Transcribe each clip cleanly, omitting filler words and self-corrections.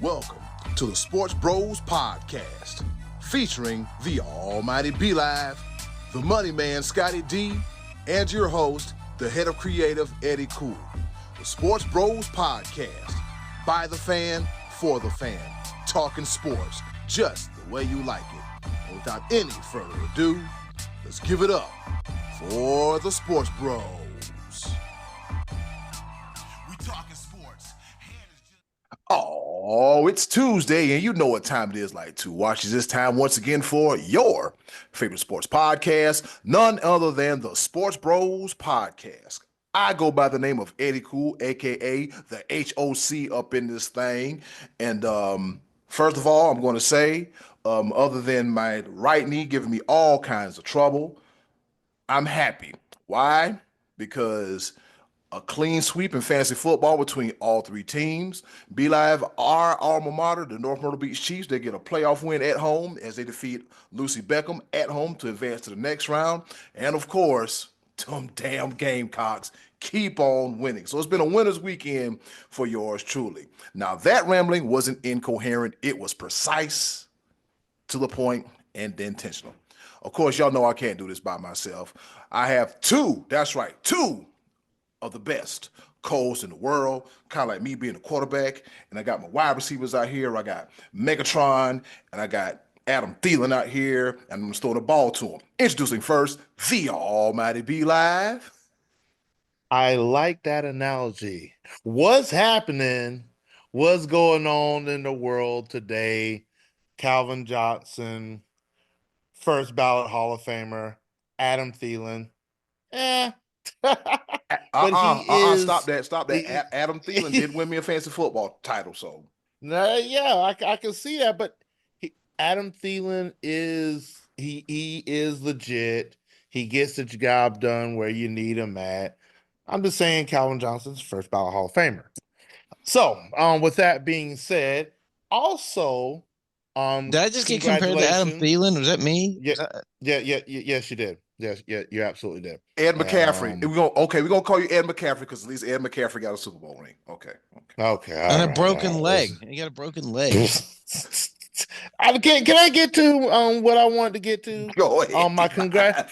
Welcome to the SportsBros Podcast, featuring the almighty B-Live, the money man Scotty D, and your host, the head of creative Eddie Cool. The SportsBros Podcast, by the fan, for the fan, talking sports just the way you like it. And without any further ado, let's give it up for the Sports Bros. Oh, it's Tuesday, and you know what time it is like to watch this time once again for your favorite sports podcast, none other than the Sports Bros Podcast. I go by the name of Eddie Cool, a.k.a. the HOC up in this thing. And first of all, I'm going to say, other than my right knee giving me all kinds of trouble, I'm happy. Why? Because a clean sweep in fantasy football between all three teams. B-Live, our alma mater, the North Myrtle Beach Chiefs, they get a playoff win at home as they defeat Lucy Beckham at home to advance to the next round. And of course, them damn Gamecocks keep on winning. So it's been a winner's weekend for yours truly. Now, that rambling wasn't incoherent. It was precise, to the point, and intentional. Of course, y'all know I can't do this by myself. I have two of the best co-hosts in the world, kind of like me being a quarterback, and I got my wide receivers out here. I got Megatron, and I got Adam Thielen out here, and I'm going to throw the ball to him. Introducing first, the almighty B-Live. I like that analogy. What's happening? What's going on in the world today? Calvin Johnson, first ballot Hall of Famer, Adam Thielen. Stop that. Adam Thielen did win me a fantasy football title, so. Yeah, I can see that, but Adam Thielen is legit. He gets the job done where you need him at. I'm just saying Calvin Johnson's first ballot Hall of Famer. So, with that being said, also, did I just get compared to Adam Thielen? Was that me? Yeah, yes, you did. Yes, you absolutely did. Ed McCaffrey. We're gonna call you Ed McCaffrey because at least Ed McCaffrey got a Super Bowl ring. Okay. And a broken leg. He got a broken leg. Can I get to what I wanted to get to? Go ahead.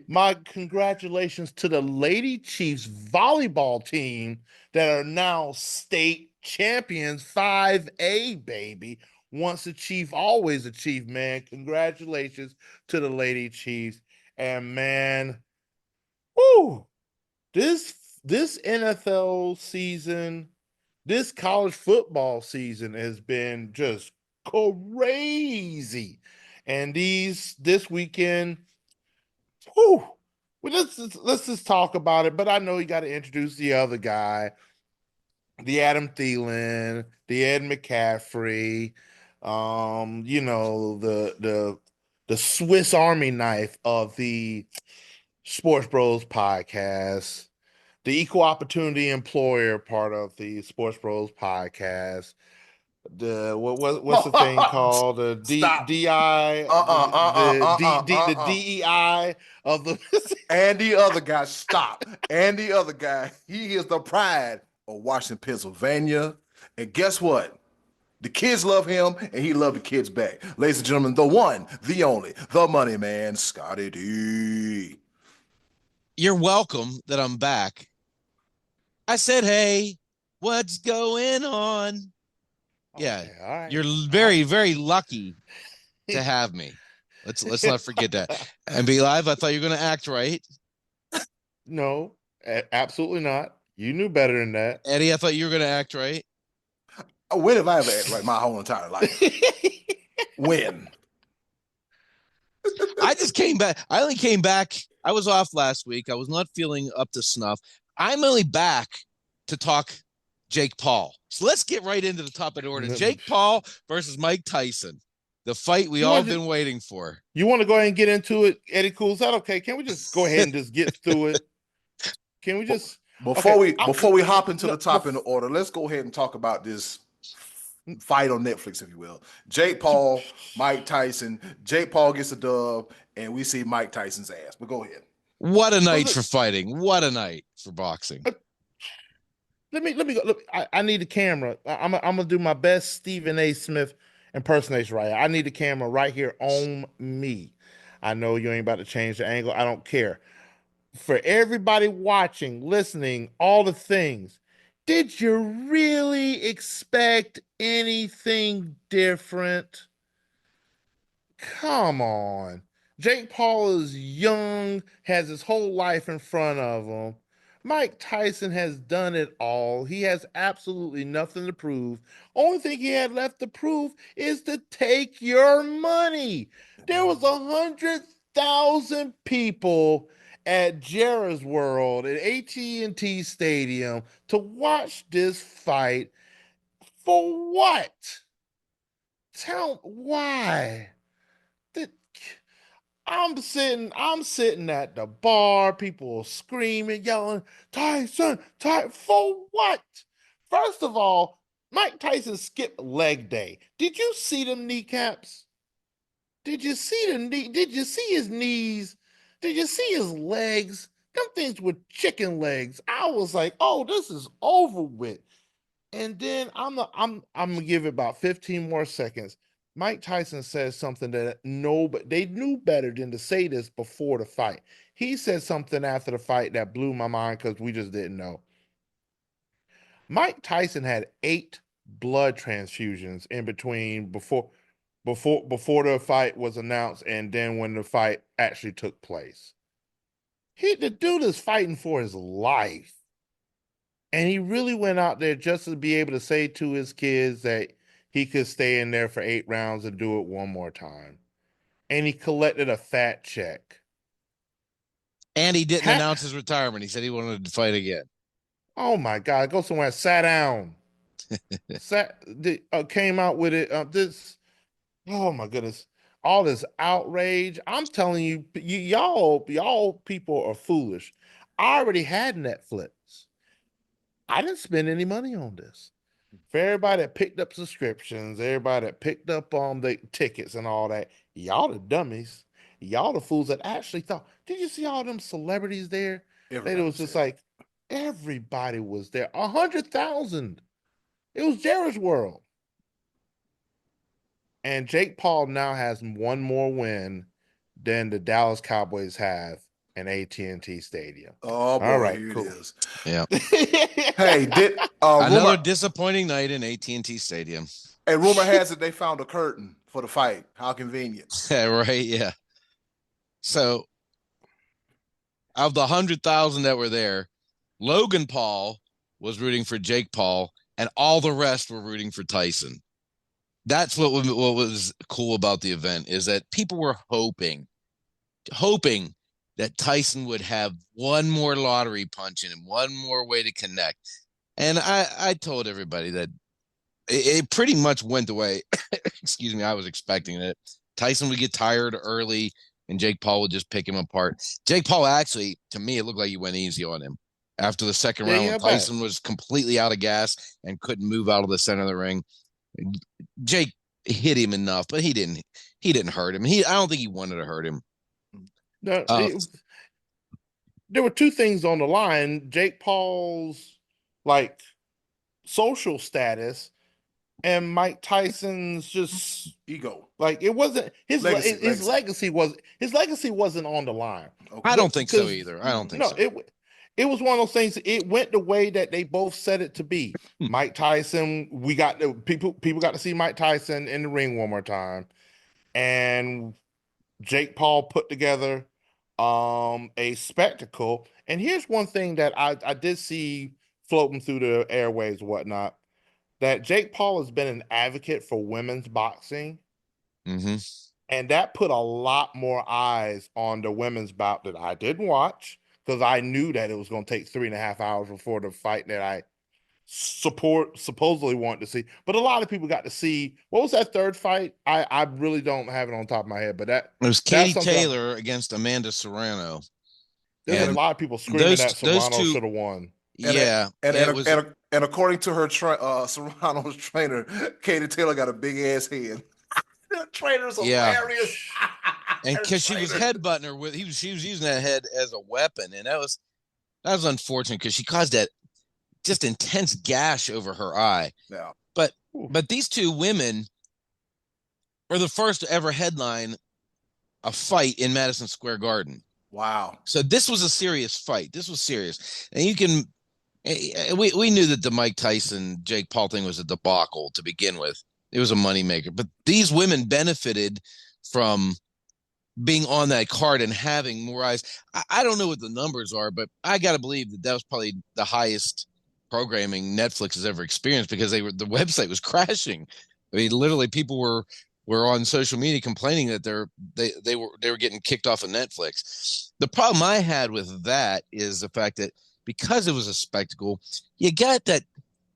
My congratulations to the Lady Chiefs volleyball team that are now state champions. 5A, baby. Once a chief, always a chief, man. Congratulations to the Lady Chiefs. And man, this NFL season, this college football season has been just crazy. And this weekend, let's just talk about it. But I know you got to introduce the other guy, the Adam Thielen, the Ed McCaffrey, the Swiss Army knife of the Sports Bros Podcast, the equal opportunity employer part of the Sports Bros Podcast. The what's the thing called? The DI, the DEI of the and the other guy. Stop. And the other guy, he is the pride of Washington, Pennsylvania. And guess what? The kids love him, and he loved the kids back. Ladies and gentlemen, the one, the only, the money man, Scotty D. You're welcome that I'm back. I said, hey, what's going on? Yeah, okay, all right. You're very, very lucky to have me. Let's not forget that. And B-Live, I thought you were going to act right. No, absolutely not. You knew better than that. Eddie, I thought you were going to act right. When have I ever acted right my whole entire life? When? I just came back. I only came back. I was off last week. I was not feeling up to snuff. I'm only back to talk Jake Paul. So let's get right into the top of the order. Jake Paul versus Mike Tyson. The fight we all been waiting for. You want to go ahead and get into it, Eddie Cool? Is that okay? Can we just go ahead and just get through it? Can we just before we hop into the top in the order, let's go ahead and talk about this fight on Netflix, if you will. Jake Paul, Mike Tyson. Jake Paul gets a dub, and we see Mike Tyson's ass. But go ahead. What a night for fighting. What a night for boxing. Let me go. Look, I need the camera. I'm gonna do my best Stephen A. Smith impersonation right here. I need the camera right here on me. I know you ain't about to change the angle. I don't care. For everybody watching, listening, all the things, did you really expect anything different? Come on. Jake Paul is young, has his whole life in front of him. Mike Tyson has done it all. He has absolutely nothing to prove. Only thing he had left to prove is to take your money. There was 100,000 people at Jerry's World at AT&T Stadium to watch this fight. For what? Tell why? The- I'm sitting at the bar, people are screaming, yelling, Tyson, for what? First of all, Mike Tyson skipped leg day. Did you see them kneecaps? Did you see did you see his knees? Did you see his legs? Them things were chicken legs. I was like, oh, this is over with. And then I'm gonna give it about 15 more seconds. Mike Tyson says something that they knew better than to say this before the fight. He said something after the fight that blew my mind because we just didn't know. Mike Tyson had 8 blood transfusions in between before the fight was announced and then when the fight actually took place. The dude is fighting for his life. And he really went out there just to be able to say to his kids that he could stay in there for 8 rounds and do it one more time. And he collected a fat check. And he didn't announce his retirement. He said he wanted to fight again. Oh my God! Go somewhere. Sat down. Came out with it. Oh my goodness! All this outrage. I'm telling you, y'all people are foolish. I already had Netflix. I didn't spend any money on this. For everybody that picked up subscriptions, everybody that picked up on the tickets and all that, y'all the dummies. Y'all the fools that actually thought. Did you see all them celebrities there? It was just like everybody was there. 100,000. It was Jerry's World. And Jake Paul now has one more win than the Dallas Cowboys have in AT&T Stadium. Oh boy, all right, here cool. it is. Yeah. Hey, another disappointing night in AT&T Stadium. Hey, rumor has it they found a curtain for the fight. How convenient. Right, yeah. So, of the 100,000 that were there, Logan Paul was rooting for Jake Paul, and all the rest were rooting for Tyson. That's what was cool about the event, is that people were hoping that Tyson would have one more lottery punch in him, one more way to connect. And I told everybody that it pretty much went the way, excuse me, I was expecting it. Tyson would get tired early and Jake Paul would just pick him apart. Jake Paul actually, to me, it looked like he went easy on him. After the second round, when Tyson was completely out of gas and couldn't move out of the center of the ring, Jake hit him enough, but he didn't hurt him. I don't think he wanted to hurt him. No, there were 2 things on the line. Jake Paul's like social status and Mike Tyson's just ego. Like it wasn't his legacy wasn't on the line. Okay. I don't think so either. I don't think so. It was one of those things. It went the way that they both said it to be. Mike Tyson, we got the people got to see Mike Tyson in the ring one more time, and Jake Paul put together a spectacle. And here's one thing that I did see floating through the airwaves and whatnot, that Jake Paul has been an advocate for women's boxing. Mm-hmm. And that put a lot more eyes on the women's bout that I didn't watch because I knew that it was going to take 3.5 hours before the fight that I supposedly wanted to see. But a lot of people got to see. What was that third fight? I really don't have it on top of my head, but it was Katie Taylor against Amanda Serrano. There's a lot of people screaming that Serrano should have won. And according to her Serrano's trainer, Katie Taylor got a big ass head. The trainer's hilarious. And because she was headbutting her she was using that head as a weapon, and that was unfortunate because she caused that just intense gash over her eye. Yeah. But these two women were the first to ever headline a fight in Madison Square Garden. Wow. So this was a serious fight. This was serious. And we knew that the Mike Tyson, Jake Paul thing was a debacle to begin with. It was a moneymaker. But these women benefited from being on that card and having more eyes. I don't know what the numbers are, but I got to believe that was probably the highest programming Netflix has ever experienced, because the website was crashing. I mean, literally people were on social media complaining that they were getting kicked off of Netflix. The problem I had with that is the fact that because it was a spectacle, you got that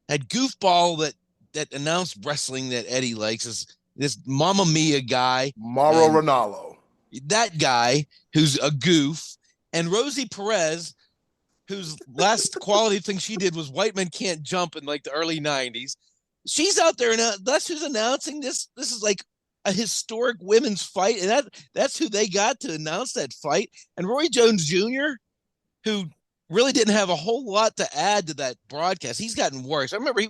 goofball that announced wrestling that Eddie likes, is this Mamma Mia guy, Mauro Ranallo. That guy who's a goof, and Rosie Perez, whose last quality thing she did was White Men Can't Jump in like the early 90s. She's out there, and that's who's announcing this. This is like a historic women's fight, and that's who they got to announce that fight. And Roy Jones Jr., who really didn't have a whole lot to add to that broadcast, he's gotten worse. I remember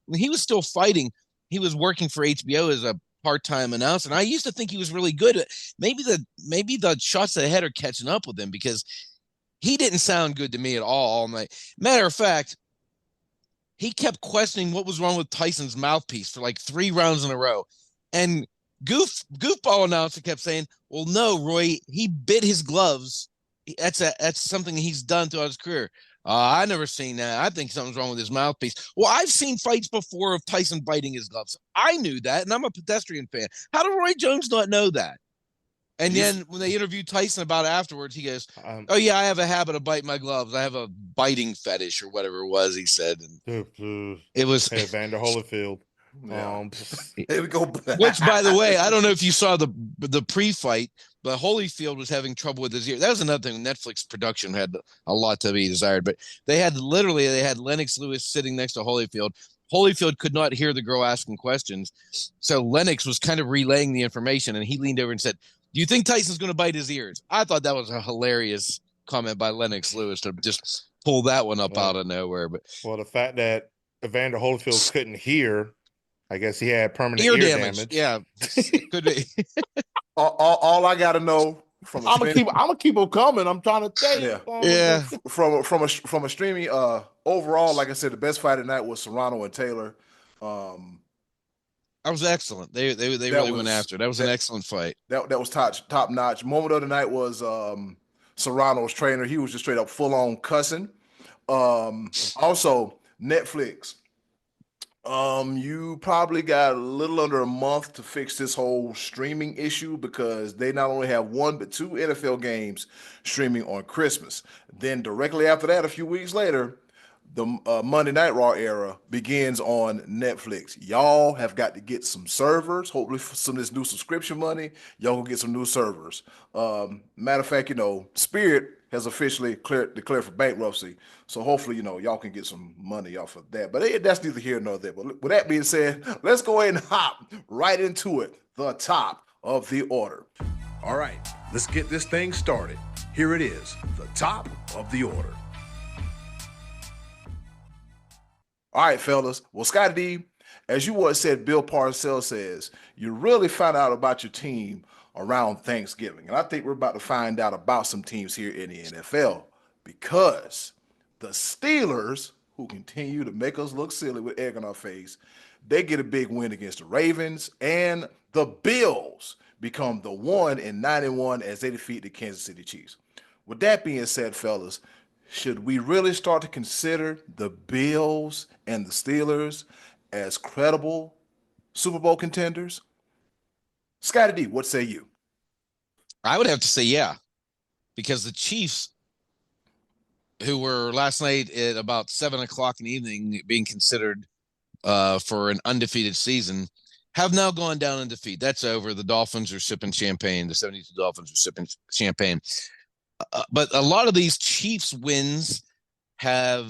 when he was still fighting, he was working for HBO as a part-time announcer, and I used to think he was really good. Maybe the shots to the head are catching up with him, because he didn't sound good to me at all night. Matter of fact, he kept questioning what was wrong with Tyson's mouthpiece for like 3 rounds in a row. And goofball announcer kept saying, well, no, Roy, he bit his gloves. That's something he's done throughout his career. I never seen that. I think something's wrong with his mouthpiece. Well, I've seen fights before of Tyson biting his gloves. I knew that, and I'm a pedestrian fan. How did Roy Jones not know that? And then when they interviewed Tyson about it afterwards, he goes, oh, yeah, I have a habit of biting my gloves. I have a biting fetish, or whatever it was, he said. And it was Vander Holyfield. Yeah. Here we go. Which, by the way, I don't know if you saw the pre-fight, but Holyfield was having trouble with his ear. That was another thing. Netflix production had a lot to be desired, but they had Lennox Lewis sitting next to Holyfield. Holyfield could not hear the girl asking questions, so Lennox was kind of relaying the information, and he leaned over and said, do you think Tyson's going to bite his ears? I thought that was a hilarious comment by Lennox Lewis to just pull that one up out of nowhere. But the fact that Evander Holyfield couldn't hear, I guess he had permanent ear damage. Yeah, could be. all I got to know from I'm gonna keep them coming. I'm trying to tell you. Yeah. From a streaming overall, like I said, the best fight at night was Serrano and Taylor. That was excellent. They really went after it. That was an excellent fight. That was top notch. Moment of the night was Serrano's trainer. He was just straight up full on cussing. Also, Netflix. You probably got a little under a month to fix this whole streaming issue, because they not only have 1 but 2 NFL games streaming on Christmas. Then directly after that, a few weeks later, the Monday Night Raw era begins on Netflix. Y'all have got to get some servers. Hopefully, for some of this new subscription money, y'all gonna get some new servers. Matter of fact, Spirit has officially declared for bankruptcy. So hopefully, y'all can get some money off of that. But that's neither here nor there. But with that being said, let's go ahead and hop right into it. The top of the order. All right, let's get this thing started. Here it is, the top of the order. All right, fellas. Well, Scotty D, as you once said, Bill Parcells says, you really find out about your team around Thanksgiving. And I think we're about to find out about some teams here in the NFL, because the Steelers, who continue to make us look silly with egg on our face, they get a big win against the Ravens, and the Bills become the 1-91 as they defeat the Kansas City Chiefs. With that being said, fellas, should we really start to consider the Bills and the Steelers as credible Super Bowl contenders? Scotty D, what say you? I would have to say yeah, because the Chiefs, who were last night at about 7:00 in the evening being considered for an undefeated season, have now gone down in defeat. That's over. The Dolphins are sipping champagne. The 72 Dolphins are sipping champagne. But a lot of these Chiefs wins have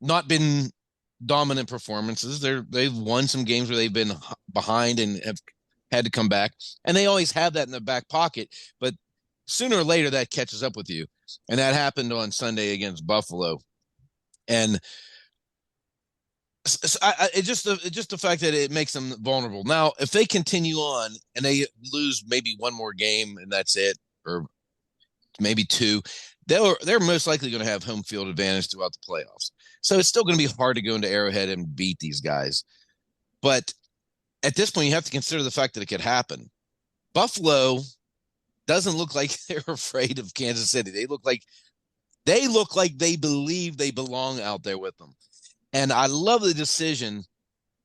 not been dominant performances. They've won some games where they've been behind and have had to come back, and they always have that in their back pocket. But sooner or later, that catches up with you, and that happened on Sunday against Buffalo. And it's just the fact that it makes them vulnerable. Now, if they continue on and they lose maybe one more game and that's it, or maybe two, they're most likely going to have home field advantage throughout the playoffs. So it's still going to be hard to go into Arrowhead and beat these guys. But at this point, you have to consider the fact that it could happen. Buffalo doesn't look like they're afraid of Kansas City. They look like they believe they belong out there with them. And I love the decision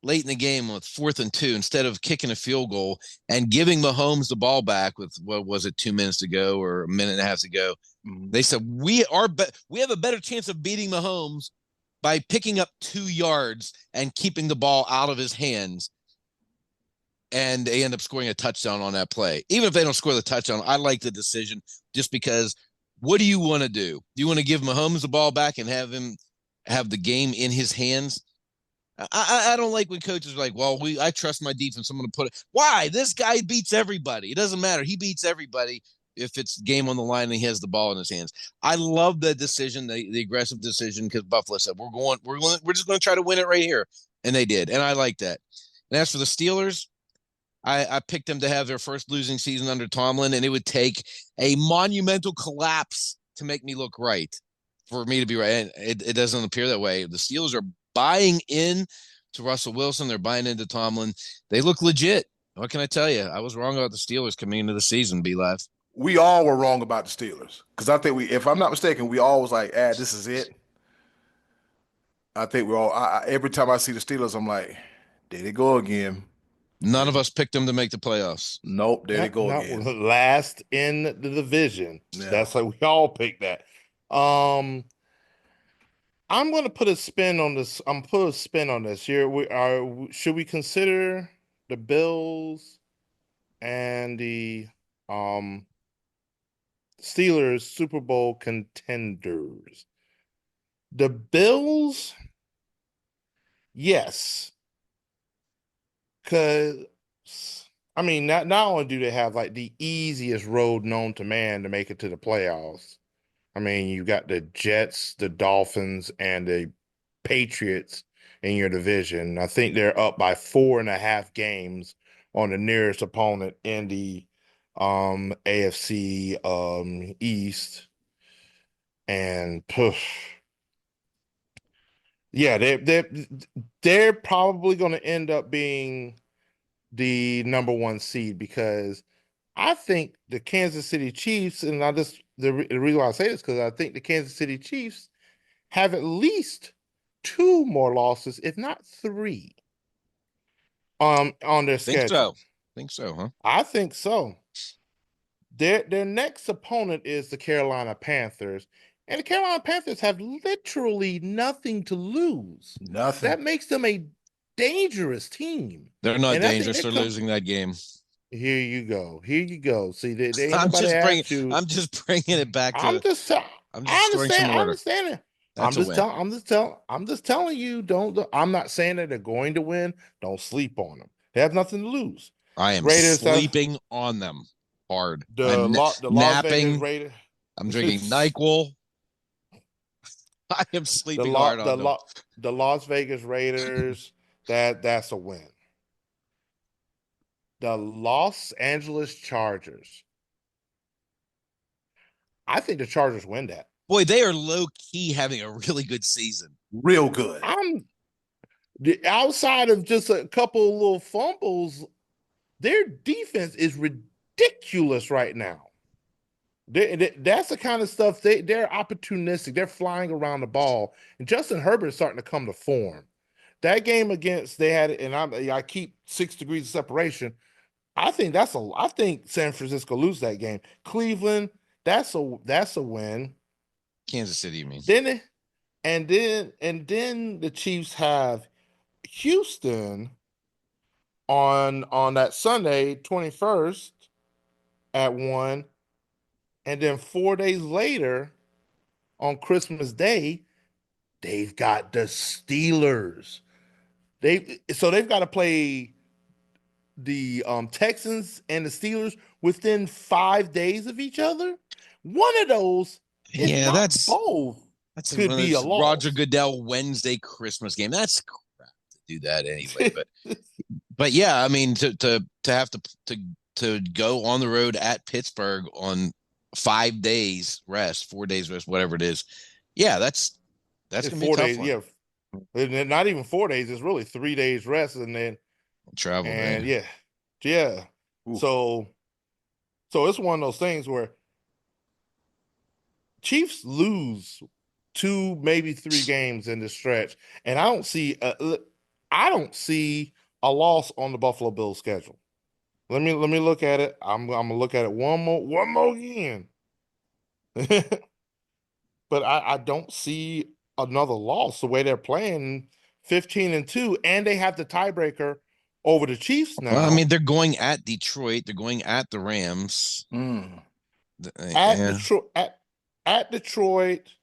late in the game with 4th and 2, instead of kicking a field goal and giving Mahomes the ball back with, what was it, 2 minutes to go or a minute and a half to go. They said, we have a better chance of beating Mahomes by picking up 2 yards and keeping the ball out of his hands. And they end up scoring a touchdown on that play. Even if they don't score the touchdown, I like the decision just because what do you want to do? Do you want to give Mahomes the ball back and have him have the game in his hands? I don't like when coaches are like, well, I trust my defense. I'm going to put it. Why? This guy beats everybody. It doesn't matter. He beats everybody if it's game on the line and he has the ball in his hands. I love the decision, the aggressive decision, because Buffalo said, we're just going to try to win it right here. And they did. And I like that. And as for the Steelers, I picked them to have their first losing season under Tomlin, and it would take a monumental collapse to make me look right, for me to be right. And it doesn't appear that way. The Steelers are buying in to Russell Wilson. They're buying into Tomlin. They look legit. What can I tell you? I was wrong about the Steelers coming into the season, B-Live. We all were wrong about the Steelers. Because I think if I'm not mistaken, we all was like, this is it. I think we're all, every time I see the Steelers, I'm like, there they go again. None of us picked them to make the playoffs. Nope, there they go again. Last in the division. Yeah. That's like we all picked that. I'm going to put a spin on this. Here should we consider the Bills and the Steelers Super Bowl contenders? The Bills, yes. Because, I mean, not only do they have like the easiest road known to man to make it to the playoffs. I mean, you got the Jets, the Dolphins, and the Patriots in your division. I think they're up by 4.5 games on the nearest opponent in the AFC East. And yeah, they're probably going to end up being the number 1 seed, because I think the Kansas City Chiefs, and the reason why I say this, because I think the Kansas City Chiefs have at least 2 more losses, if not 3, on their schedule. Think so, huh? I think so. Their next opponent is the Carolina Panthers, and the Carolina Panthers have literally nothing to lose. Nothing. That makes them a dangerous team. They're not dangerous. They're losing that game. Here you go. See, they I'm just bringing it back to. I'm just understand it. I'm just telling you. I'm not saying that they're going to win. Don't sleep on them. They have nothing to lose. I am sleeping on them hard. The Las Vegas Raiders. I'm drinking NyQuil. I am sleeping hard on them. The Las Vegas Raiders. That's a win. The Los Angeles Chargers. I think the Chargers win that. Boy, they are low-key having a really good season. Real good. Outside of just a couple of little fumbles, their defense is ridiculous right now. That's the kind of stuff they're opportunistic. They're flying around the ball, and Justin Herbert is starting to come to form. That game against I keep 6 degrees of separation. I think San Francisco lose that game. Cleveland, that's a win. Kansas City, you mean? Then the Chiefs have Houston on that Sunday, 21st at 1, and then 4 days later on Christmas Day, they've got the Steelers. They've got to play the Texans and the Steelers within 5 days of each other. One of those, that's both. That's could be a loss. Roger Goodell Wednesday Christmas game. That's crap to do that anyway. But yeah, I mean to have to go on the road at Pittsburgh on 5 days rest, 4 days rest, whatever it is. Yeah, that's it's gonna be 4 a tough days. one. Yeah, and not even 4 days. It's really 3 days rest, and then Travel and day. yeah. Ooh. So it's one of those things where Chiefs lose 2, maybe 3 games in the stretch, and I don't see a loss on the Buffalo Bills schedule. Let me look at it. I'm gonna look at it one more again. But I don't see another loss the way they're playing 15-2, and they have the tiebreaker over the Chiefs now. Well, I mean, they're going at Detroit, they're going at the Rams. At Detroit,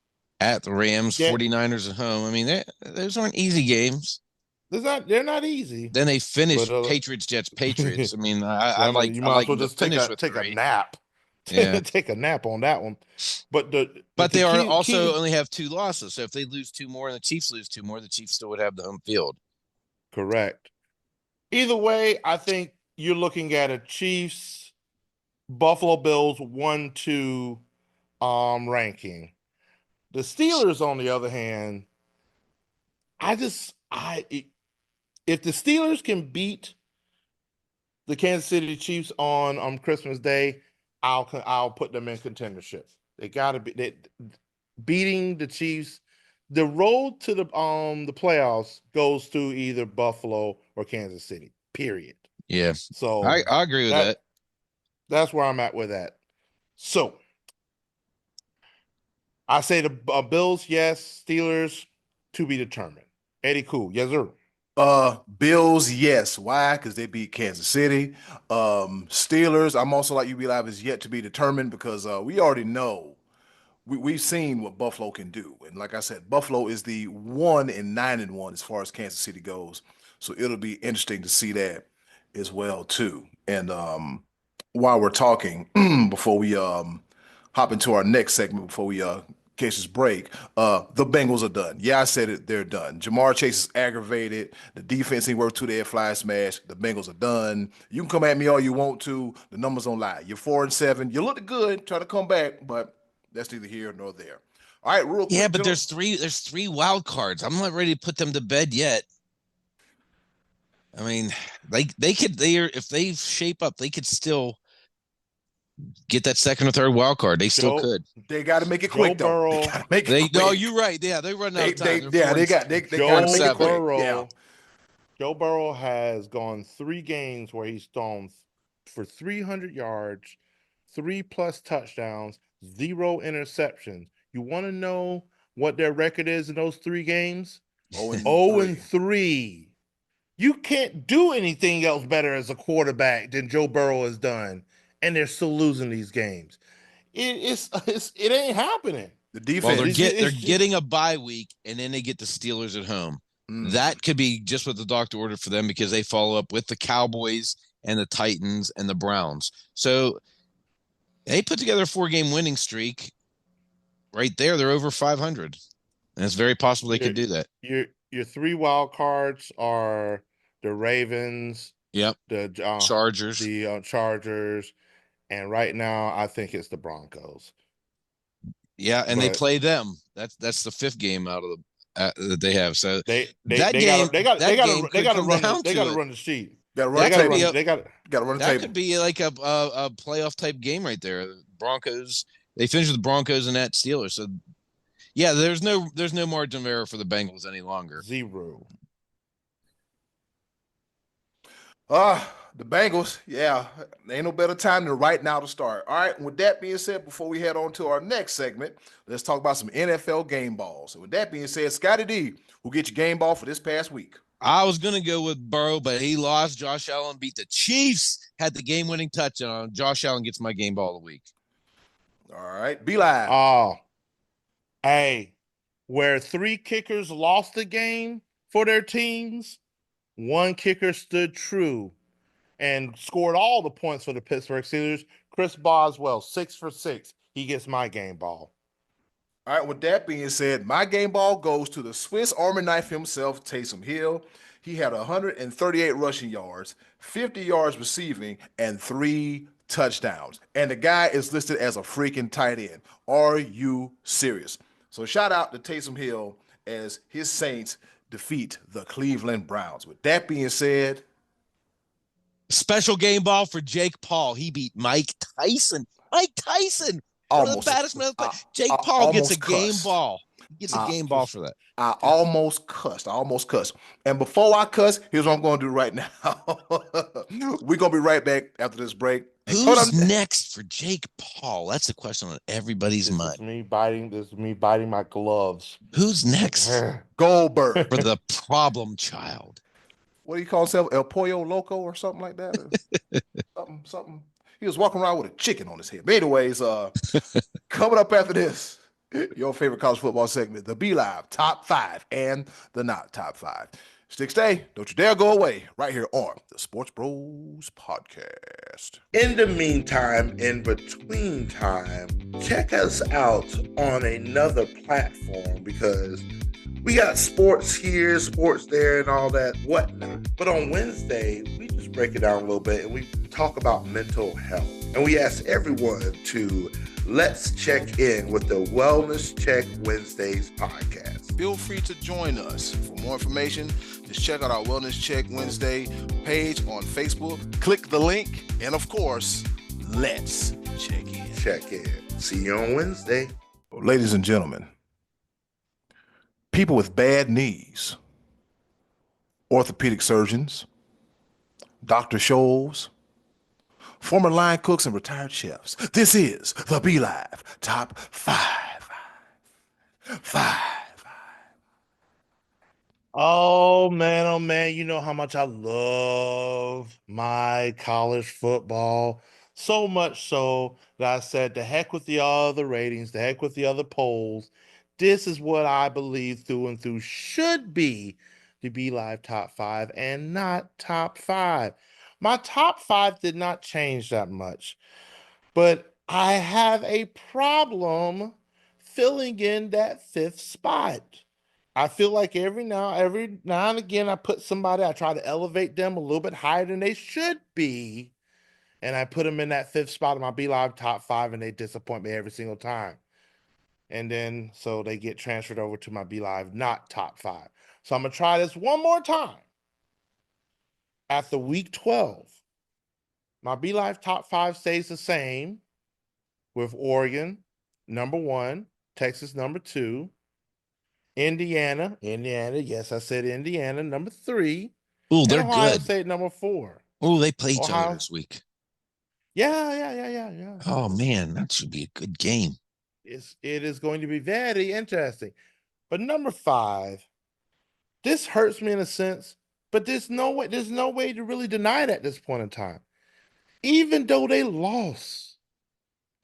at the Rams, yeah, 49ers at home. I mean, those aren't easy games. they're not easy. Then they finish But, Patriots, Jets, Patriots. I mean, you I might like as well them to just take finish a with take a 3. nap. Yeah. Take a nap on that one. But But the they are key, also only have 2 losses. So if they lose 2 more and the Chiefs lose 2 more, the Chiefs still would have the home field. correct. Either way, I think you're looking at a Chiefs Buffalo Bills 1-2 ranking. The Steelers, on the other hand, if the Steelers can beat the Kansas City Chiefs on Christmas Day, I'll put them in contendership. They got to be beating the Chiefs. The road to the playoffs goes to either Buffalo or Kansas City. Period. Yeah. So I agree with that. That's where I'm at with that. So I say the Bills, yes. Steelers, to be determined. Eddie Cool, yes, sir. Bills, yes. Why? Because they beat Kansas City. Steelers, I'm also like you, Be Live, is yet to be determined because we already know we've seen what Buffalo can do. And like I said, Buffalo is the 1-9-1 as far as Kansas City goes. So it'll be interesting to see that as well too. And while we're talking, before we hop into our next segment, before we catch this break, the Bengals are done. Yeah, I said it, they're done. Jamar Chase is aggravated. The defense ain't worth 2 their fly smash. The Bengals are done. You can come at me all you want to. The numbers don't lie. You're 4-7. You look good, try to come back, but that's neither here nor there. All right, real quick. Yeah, but there's three wild cards. I'm not ready to put them to bed yet. I mean, if they shape up, they could still get that second or third wild card. They still could. They got to make it quick though. They got to make it quick. No, you're right. Yeah, they run out of time. They got to make it quick. Yeah. Joe Burrow has gone 3 games where he's thrown for 300 yards, 3+ touchdowns, 0 interceptions. You want to know what their record is in those 3 games? 0-3. You can't do anything else better as a quarterback than Joe Burrow has done, and they're still losing these games. It ain't happening. The defense. Well, they're getting a bye week, and then they get the Steelers at home. That could be just what the doctor ordered for them because they follow up with the Cowboys and the Titans and the Browns. So they put together a 4-game winning streak. Right there, they're over 500, and it's very possible they could do that. Your 3 wild cards are the Ravens, the Chargers, Chargers, and right now I think it's the Broncos. Yeah, and they play them. That's the 5th game out of the that they have. So they got to run the sheet. Got to run the table. They got to run the table. That could be like a playoff type game right there. Broncos. They finished with the Broncos and at Steelers. So yeah, there's no margin of error for the Bengals any longer. 0. The Bengals, yeah, ain't no better time than right now to start. All right, with that being said, before we head on to our next segment, let's talk about some NFL game balls. And with that being said, Scotty D, who get your game ball for this past week? I was going to go with Burrow, but he lost. Josh Allen beat the Chiefs, had the game-winning touchdown. Josh Allen gets my game ball of the week. All right, Be Live. Oh, hey, where 3 kickers lost the game for their teams, 1 kicker stood true and scored all the points for the Pittsburgh Steelers. Chris Boswell, 6 for 6. He gets my game ball. All right, with that being said, my game ball goes to the Swiss Army knife himself, Taysom Hill. He had 138 rushing yards, 50 yards receiving, and 3 touchdowns. And the guy is listed as a freaking tight end. Are you serious? So shout out to Taysom Hill as his Saints defeat the Cleveland Browns. With that being said, Special game ball for Jake Paul. He beat Mike Tyson. Mike Tyson, one of the almost, baddest men. I, Jake I Paul gets a almost game cussed. ball. He gets a I, game ball for that. I almost cussed. I almost cussed. And before I cuss, here's what I'm going to do right now. We're going to be right back after this break. And Who's next for Jake Paul? That's the question on everybody's This mind. is me biting. This is me biting my gloves. Who's next Goldberg. for the problem child? What do you call himself? El Pollo Loco or something like that? something. He was walking around with a chicken on his head. But anyways, coming up after this, your favorite college football segment, the Be Live Top 5 and the Not Top 5. Stick stay. Don't you dare go away. Right here on the Sports Bros Podcast. In the meantime, in between time, check us out on another platform because we got sports here, sports there, and all that whatnot. But on Wednesday, we just break it down a little bit and we talk about mental health. And we ask everyone to let's check in with the Wellness Check Wednesdays podcast. Feel free to join us. For more information, just check out our Wellness Check Wednesday page on Facebook. Click the link, and of course, let's check in. Check in. See you on Wednesday. Ladies and gentlemen, people with bad knees, orthopedic surgeons, Dr. Scholes, former line cooks, and retired chefs. This is the Be Live Top 5. Oh man, you know how much I love my college football. So much so that I said, the heck with the other ratings, the heck with the other polls. This is what I believe through and through should be the Be Live Top 5 and not Top 5. My top 5 did not change that much, but I have a problem filling in that 5th spot. I feel like every now and again, I put somebody, I try to elevate them a little bit higher than they should be. And I put them in that 5th spot of my Be Live Top 5, and they disappoint me every single time. And then, so they get transferred over to my Be Live not Top 5. So I'm going to try this one more time. After week 12, my Be Live Top 5 stays the same with Oregon, number 1, Texas, number 2, Indiana, yes, I said Indiana, number 3. Oh, they're Ohio good. State, number 4. Oh, they play each other this week. Yeah. Oh man, that should be a good game. It is going to be very interesting. But number 5, this hurts me in a sense, but there's no way to really deny it at this point in time. Even though they lost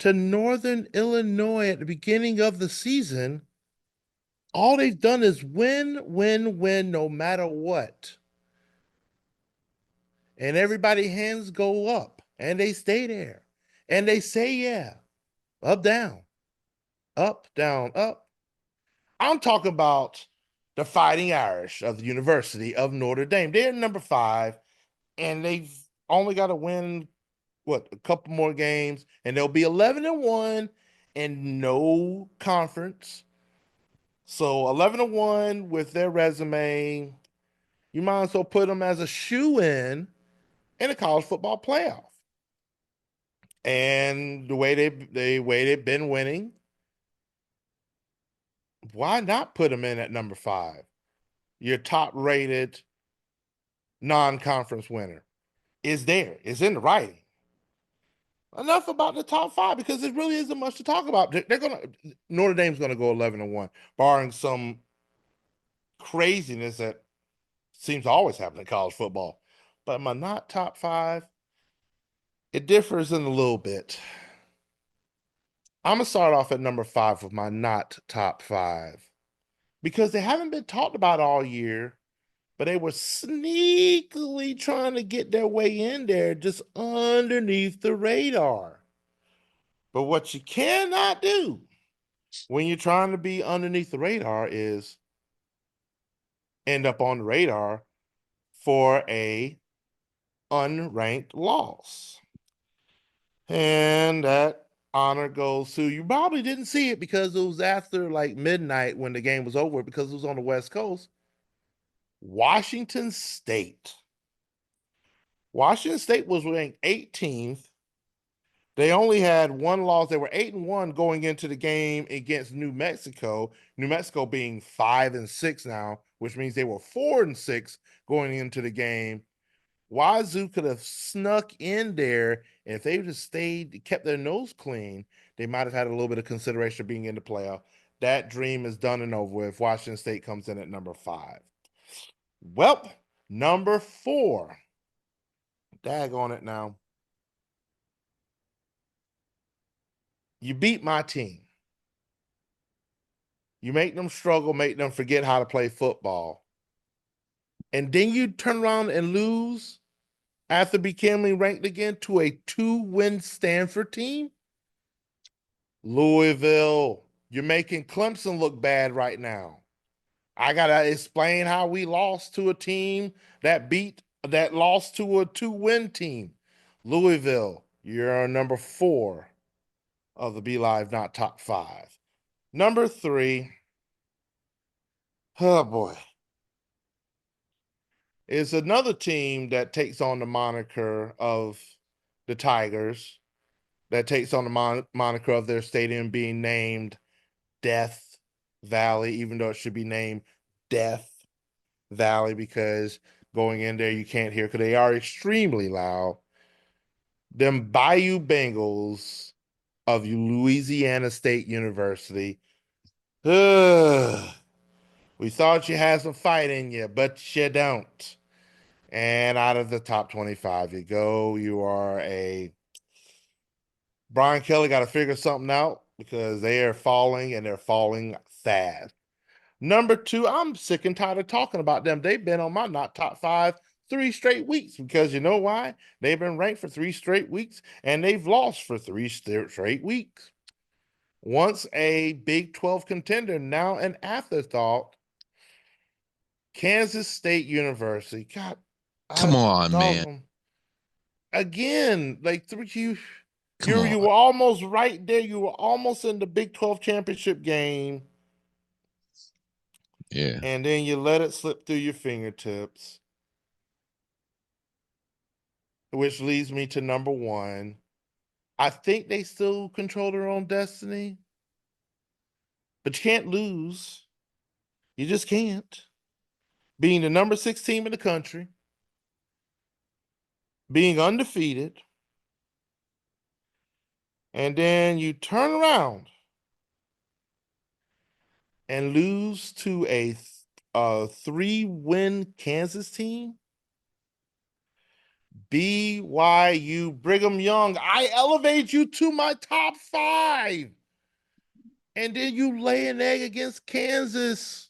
to Northern Illinois at the beginning of the season, all they've done is win, no matter what. And everybody hands go up, and they stay there. And they say, yeah, up, down, up, down, up. I'm talking about the Fighting Irish of the University of Notre Dame. They're number 5, and they've only got to win, a couple more games, and they'll be 11-1 and no conference. So 11-1 with their resume, you might as well put them as a shoe-in a college football playoff. And the way they've been winning, why not put them in at number 5? Your top-rated non-conference winner is there. It's in the writing. Enough about the top 5 because it really isn't much to talk about. Notre Dame's gonna go 11-1, barring some craziness that seems to always happen in college football. But my not top 5, it differs in a little bit. I'm gonna start off at number 5 with my not top 5 because they haven't been talked about all year, but they were sneakily trying to get their way in there just underneath the radar. But what you cannot do when you're trying to be underneath the radar is end up on the radar for a unranked loss. And that honor goes to, you probably didn't see it because it was after like midnight when the game was over because it was on the West Coast. Washington State. Washington State was ranked 18th. They only had one loss. They were 8-1 going into the game against New Mexico. New Mexico being 5-6 now, which means they were 4-6 going into the game. Wazoo could have snuck in there, and if they just stayed, kept their nose clean, they might have had a little bit of consideration of being in the playoff. That dream is done and over with. Washington State comes in at number 5. Well, number 4. Dag on it now. You beat my team. You make them struggle, make them forget how to play football. And then you turn around and lose after becoming ranked again to a 2-win Stanford team? Louisville, you're making Clemson look bad right now. I got to explain how we lost to a team that lost to a 2-win team. Louisville, you're number 4 of the Be Live Not Top 5. Number 3, oh boy, is another team that takes on the moniker of the Tigers, that takes on the moniker of their stadium being named Death Valley, even though it should be named Death Valley because going in there you can't hear because they are extremely loud. Them Bayou Bengals of Louisiana State University. We thought you had some fight in you, but you don't. And out of the top 25 you go. You are a Brian Kelly got to figure something out because they are falling and they're falling fast. Number 2, I'm sick and tired of talking about them. They've been on my not top 5 3 straight weeks because you know why? They've been ranked for 3 straight weeks and they've lost for 3 straight weeks. Once a Big 12 contender, now an afterthought. Kansas State University. God, Come on, man. Again, like you were almost right there. You were almost in the Big 12 championship game. Yeah. And then you let it slip through your fingertips. Which leads me to number 1. I think they still control their own destiny. But you can't lose. You just can't. Being the number 6 team in the country. Being undefeated. And then you turn around and lose to a 3-win Kansas team. BYU Brigham Young, I elevate you to my top 5. And then you lay an egg against Kansas.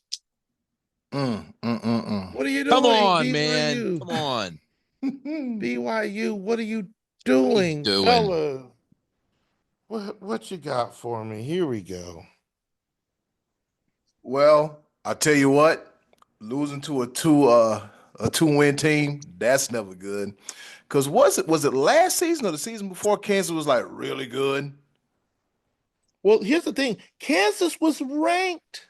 What are you doing? Come on, BYU? man. Come on. BYU, what are you doing, fellas? What you got for me? Here we go. Well, I tell you what, losing to a 2-win team, that's never good. Because was it last season or the season before Kansas was like really good? Well, here's the thing. Kansas was ranked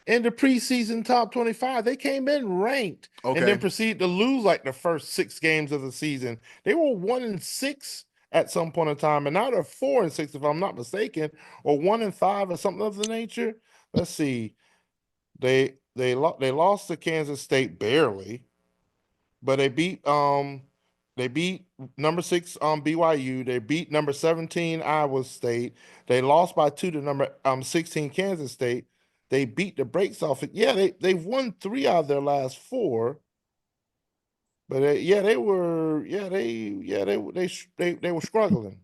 in the preseason top 25. They came in ranked and then proceeded to lose like the first 6 games of the season. They were 1-6 at some point in time, and now they're 4-6, if I'm not mistaken, or 1-5 or something of the nature. Let's see. They lost to Kansas State barely, but they beat number 6 BYU. They beat number 17 Iowa State. They lost by 2 to number 16 Kansas State. They beat the brakes off it. Yeah, they've won 3 out of their last 4. But they were struggling.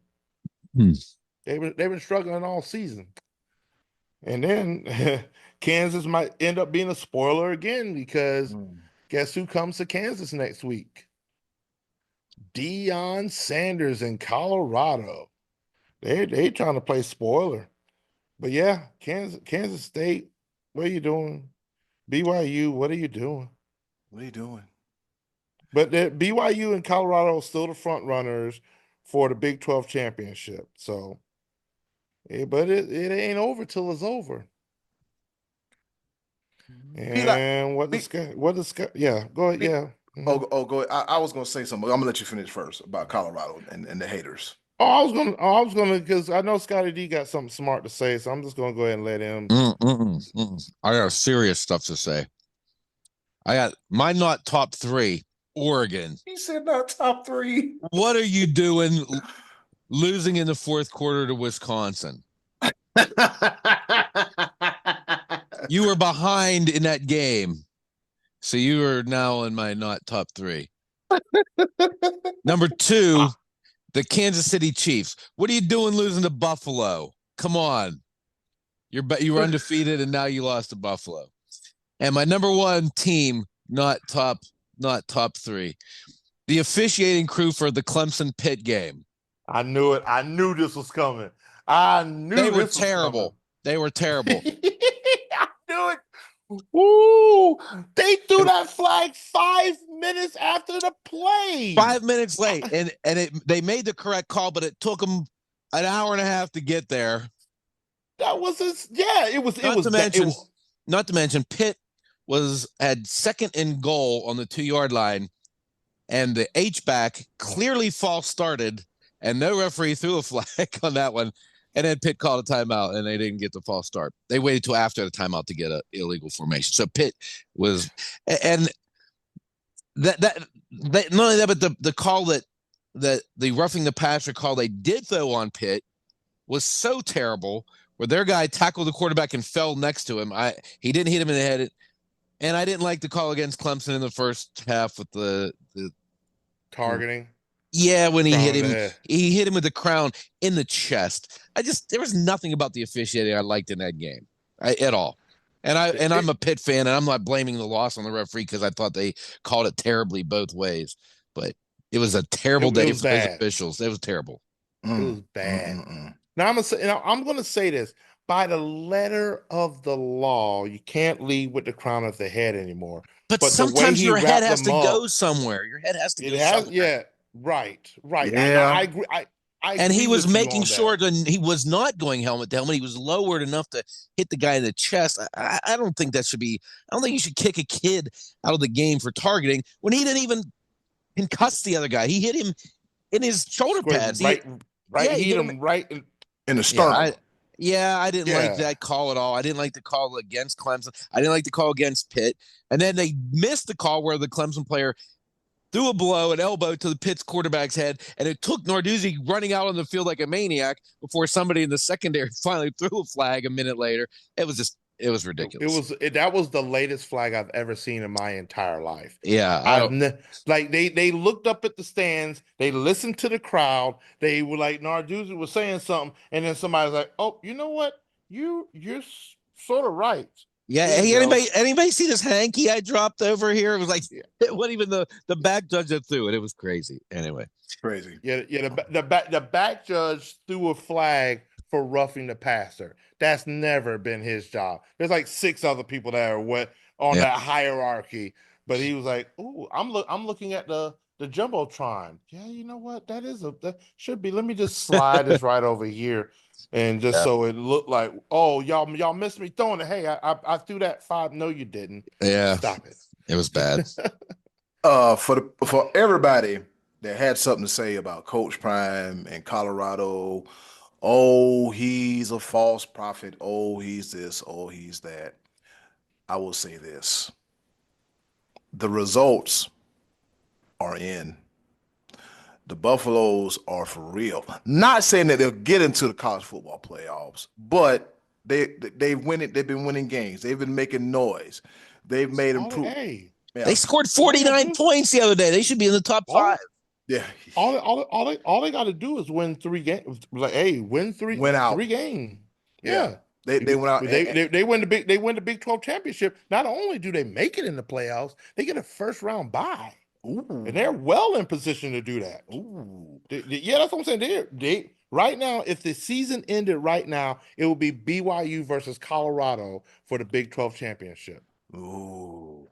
They've been struggling all season. And then Kansas might end up being a spoiler again because guess who comes to Kansas next week? Deion Sanders in Colorado. They trying to play spoiler. But yeah, Kansas State, what are you doing? BYU, what are you doing? What are you doing? But BYU and Colorado are still the front runners for the Big 12 championship. So, but it ain't over till it's over. Be like, And be, yeah, go ahead. be, Yeah. go ahead. I was gonna say something. I'm gonna let you finish first about Colorado and the haters. I was gonna, because I know Scotty D got something smart to say, so I'm just gonna go ahead and let him. I got serious stuff to say. I got my not top 3. Oregon. He said not top 3. What are you doing losing in the fourth quarter to Wisconsin? You were behind in that game. So you are now in my not top 3. Number 2, the Kansas City Chiefs. What are you doing losing to Buffalo? Come on. You were undefeated and now you lost to Buffalo. And my number 1 team, not top 3. The officiating crew for the Clemson Pitt game. I knew it. I knew this was coming. I knew they were this terrible. They were terrible. I knew it. Ooh, they threw that flag 5 minutes after the play. 5 minutes late, and they made the correct call, but it took them an hour and a half to get there. That was it was not to mention Pitt had second and goal on the 2-yard line, and the H-back clearly false started, and no referee threw a flag on that one. And then Pitt called a timeout, and they didn't get the false start. They waited till after the timeout to get an illegal formation. So Pitt was, and that not only that, but the call that the roughing the passer call they did throw on Pitt was so terrible, where their guy tackled the quarterback and fell next to him. He didn't hit him in the head, and I didn't like the call against Clemson in the first half with the targeting. Yeah, when he hit him with the crown in the chest. There was nothing about the officiating I liked in that game at all. And I'm a Pitt fan, and I'm not blaming the loss on the referee because I thought they called it terribly both ways. But it was a terrible day for those officials. It was terrible. It was bad. Now I'm gonna say this. By the letter of the law, you can't leave with the crown of the head anymore. But sometimes your head has to go somewhere. Your head has to go somewhere. Yeah. Right. Yeah. I agree. And he was making sure that he was not going helmet to helmet. He was lowered enough to hit the guy in the chest. I don't think that should be. I don't think you should kick a kid out of the game for targeting when he didn't even concuss the other guy. He hit him in his shoulder pads. He hit him right in the sternum. I didn't like that call at all. I didn't like the call against Clemson. I didn't like the call against Pitt. And then they missed the call where the Clemson player threw an elbow to the Pitt's quarterback's head, and it took Narduzzi running out on the field like a maniac before somebody in the secondary finally threw a flag a minute later. It was ridiculous. That was the latest flag I've ever seen in my entire life. Yeah. They looked up at the stands, they listened to the crowd, they were like, Narduzzi was saying something, and then somebody's like, oh, you know what? You're sort of right. Yeah, hey, anybody see this hanky I dropped over here? It was like it wasn't even the back judge that threw it. It was crazy. Anyway, crazy. Yeah. The back judge threw a flag for roughing the passer. That's never been his job. There's like 6 other people that are on that hierarchy, but he was like, "Ooh, I'm looking at the jumbotron. Yeah, you know what? That should be. Let me just slide this right over here." And just so it looked like, oh, y'all missed me throwing it. Hey, I threw that 5. No, you didn't. Yeah, stop it. It was bad. For everybody that had something to say about Coach Prime and Colorado, oh, he's a false prophet. Oh, he's this. Oh, he's that. I will say this: the results are in. The Buffaloes are for real. Not saying that they'll get into the college football playoffs, but they've been winning games. They've been making noise. They've made improvement. They scored 49 points the other day. They should be in the top 5. Yeah. All they got to do is win 3 games. Like, hey, win 3 games. Yeah. They went out. They win the Big 12 championship. Not only do they make it in the playoffs, they get a first round bye. Ooh. And they're well in position to do that. Ooh. Yeah, that's what I'm saying. Right now, if the season ended right now, it would be BYU versus Colorado for the Big 12 championship. Ooh,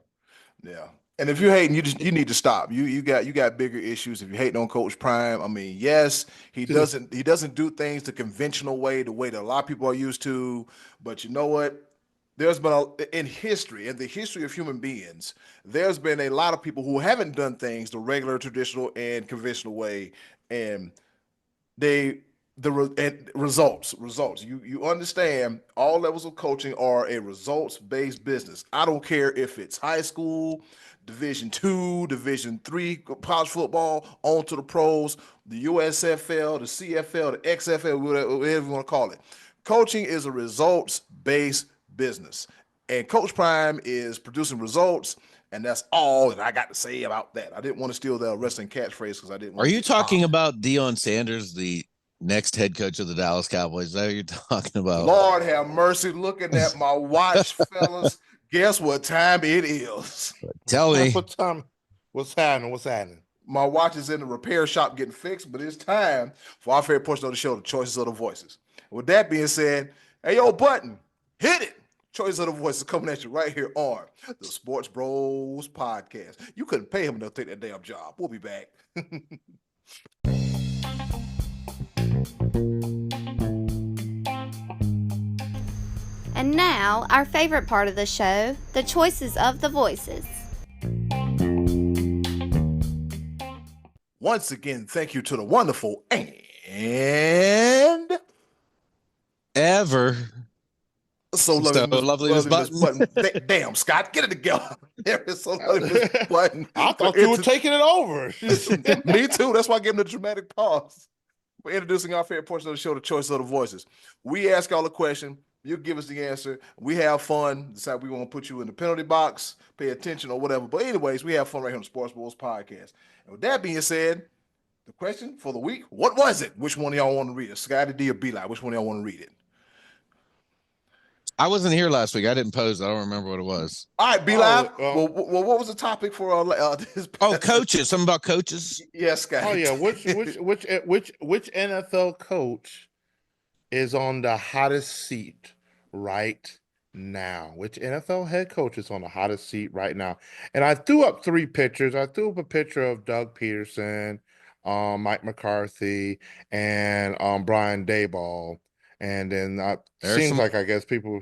yeah. And if you're hating, you need to stop. You got bigger issues. If you're hating on Coach Prime, I mean, yes, he doesn't do things the conventional way, the way that a lot of people are used to. But you know what? There's been in history, in the history of human beings, there's been a lot of people who haven't done things the regular, traditional, and conventional way, and they and results. You understand all levels of coaching are a results based business. I don't care if it's high school, Division 2, Division 3 college football, on to the pros, the USFL, the CFL, the XFL, whatever you want to call it. Coaching is a results based business, and Coach Prime is producing results. And that's all that I got to say about that. I didn't want to steal the wrestling catchphrase because I didn't want Are to you get talking popped. about Deion Sanders, the next head coach of the Dallas Cowboys? Is that what you're talking about? Lord have mercy. Looking at my watch, fellas. Guess what time it is? Tell me. What time? What's happening? What's happening? My watch is in the repair shop getting fixed, but it's time for our favorite portion of the show, the choices of the voices. With that being said, hey, yo, Button, hit it. Choices of the voices coming at you right here on the Sports Bros Podcast. You couldn't pay him to take that damn job. We'll be back. And now, our favorite part of the show, the choices of the voices. Once again, thank you to the wonderful and Ever. so lovely, Miss Miss Button. Button. Damn, Scott, get it together. There is so lovely, Miss Button. I thought you were taking it over. Me too. That's why I gave him the dramatic pause. We're introducing our favorite portion of the show, the choice of the voices. We ask y'all a question. You give us the answer. We have fun. Decide we want to put you in the penalty box, pay attention or whatever. But anyways, we have fun right here on the SportsBros Podcast. And with that being said, the question for the week, what was it? Which one of y'all want to read it? Scotty D or B-Live? Which one of y'all want to read it? I wasn't here last week. I didn't pose. I don't remember what it was. All right, B-Live. Oh, well, what was the topic for this? Oh, coaches. Something about coaches. Yes, Scotty. Oh yeah, which NFL coach is on the hottest seat right now? Which NFL head coach is on the hottest seat right now? And I threw up 3 pictures. I threw up a picture of Doug Peterson, Mike McCarthy, and Brian Daboll. And then seems like I guess people,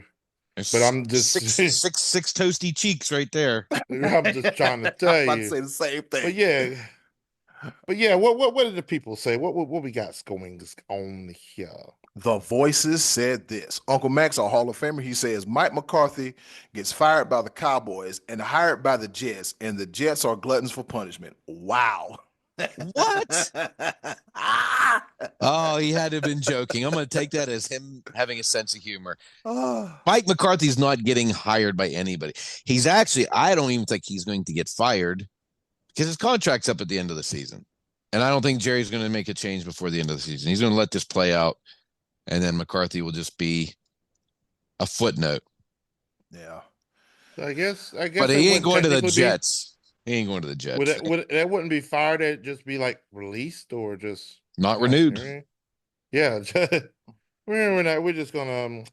but I'm just six toasty cheeks right there. I'm just trying to tell I'm about you. to say the same thing. But yeah. What did the people say? What we got going on here? The voices said this. Uncle Max, a Hall of Famer, he says Mike McCarthy gets fired by the Cowboys and hired by the Jets, and the Jets are gluttons for punishment. Wow. What? Oh, he had to have been joking. I'm going to take that as him having a sense of humor. Mike McCarthy's not getting hired by anybody. He's actually, I don't even think he's going to get fired because his contract's up at the end of the season. And I don't think Jerry's going to make a change before the end of the season. He's going to let this play out, and then McCarthy will just be a footnote. Yeah. I guess. But he ain't going to the Jets. He ain't going to the Jets. That wouldn't be fired. It'd just be like released or just not renewed. Yeah, we're just gonna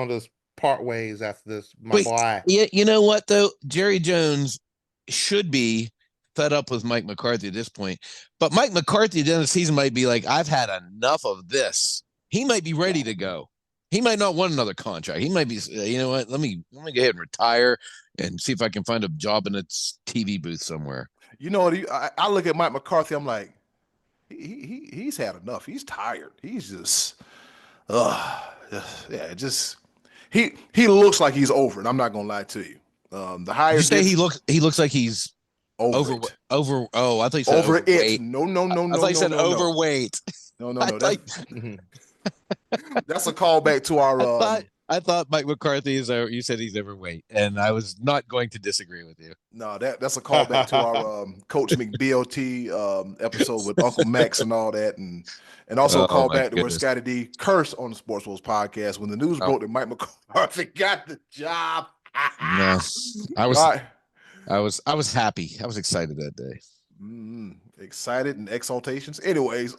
just part ways after this. My boy. Yeah, you know what though? Jerry Jones should be fed up with Mike McCarthy at this point. But Mike McCarthy at the end of the season might be like, I've had enough of this. He might be ready to go. He might not want another contract. He might be, you know what? Let me go ahead and retire and see if I can find a job in a TV booth somewhere. You know what? I look at Mike McCarthy. I'm like, he's had enough. He's tired. He's just, he looks like he's over it. I'm not gonna lie to you. The higher you say he looks like he's over. Oh, I thought you said over overweight. it. No. I thought you said overweight. No. That's a callback to our. I thought Mike McCarthy is. You said he's overweight, and I was not going to disagree with you. No, that's a callback to our Coach McBLT episode with Uncle Max and all that, and also a callback to where Scotty D cursed on the SportsBros podcast when the news broke that Mike McCarthy got the job. No, I was happy. I was excited that day. Excited and exaltations. Anyways,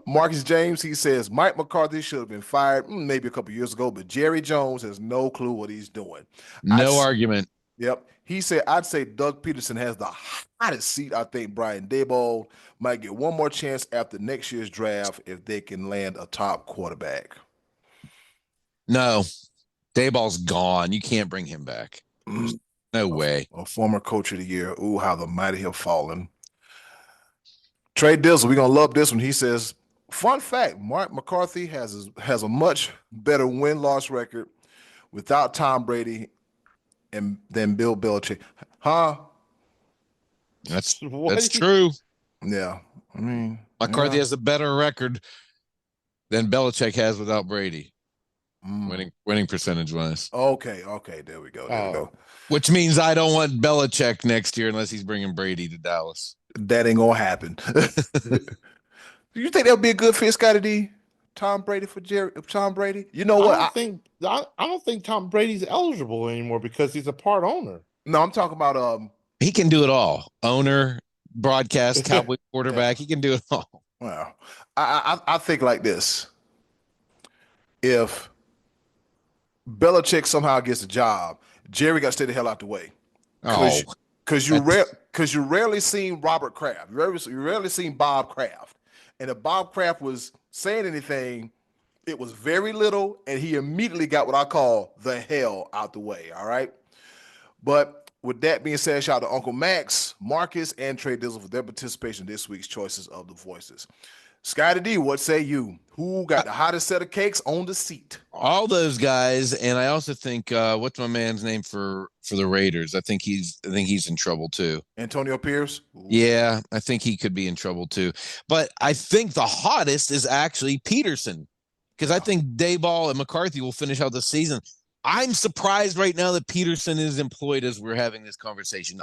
Marcus James, he says Mike McCarthy should have been fired maybe a couple years ago, but Jerry Jones has no clue what he's doing. No argument. Yep. He said, I'd say Doug Peterson has the hottest seat. I think Brian Daboll might get one more chance after next year's draft if they can land a top quarterback. No, Dayball's gone. You can't bring him back. There's no way. A former coach of the year. Ooh, how the mighty have fallen. Trey Dizzle, we're going to love this one. He says, fun fact, Mark McCarthy has a much better win-loss record without Tom Brady than Bill Belichick. Huh? That's true. Yeah. I mean, McCarthy has a better record than Belichick has without Brady. Winning percentage wise. Okay. There we go. Which means I don't want Belichick next year unless he's bringing Brady to Dallas. That ain't gonna happen. Do you think that would be a good fit, Scotty D? Tom Brady for Tom Brady? You know what? I don't think Tom Brady's eligible anymore because he's a part owner. No, I'm talking about he can do it all. Owner, broadcast, Cowboy quarterback. He can do it all. Well, I think like this. If Belichick somehow gets a job, Jerry got to stay the hell out the way. Because you rarely seen Robert Kraft. You rarely seen Bob Kraft. And if Bob Kraft was saying anything, it was very little, and he immediately got what I call the hell out the way, all right? But with that being said, shout out to Uncle Max, Marcus, and Trey Dizzle for their participation in this week's Choices of the Voices. Scotty D, what say you? Who got the hottest set of cakes on the seat? All those guys, and I also think what's my man's name for the Raiders? I think he's in trouble too. Antonio Pierce? Ooh. Yeah, I think he could be in trouble too. But I think the hottest is actually Peterson, because I think Dayball and McCarthy will finish out the season. I'm surprised right now that Peterson is employed as we're having this conversation.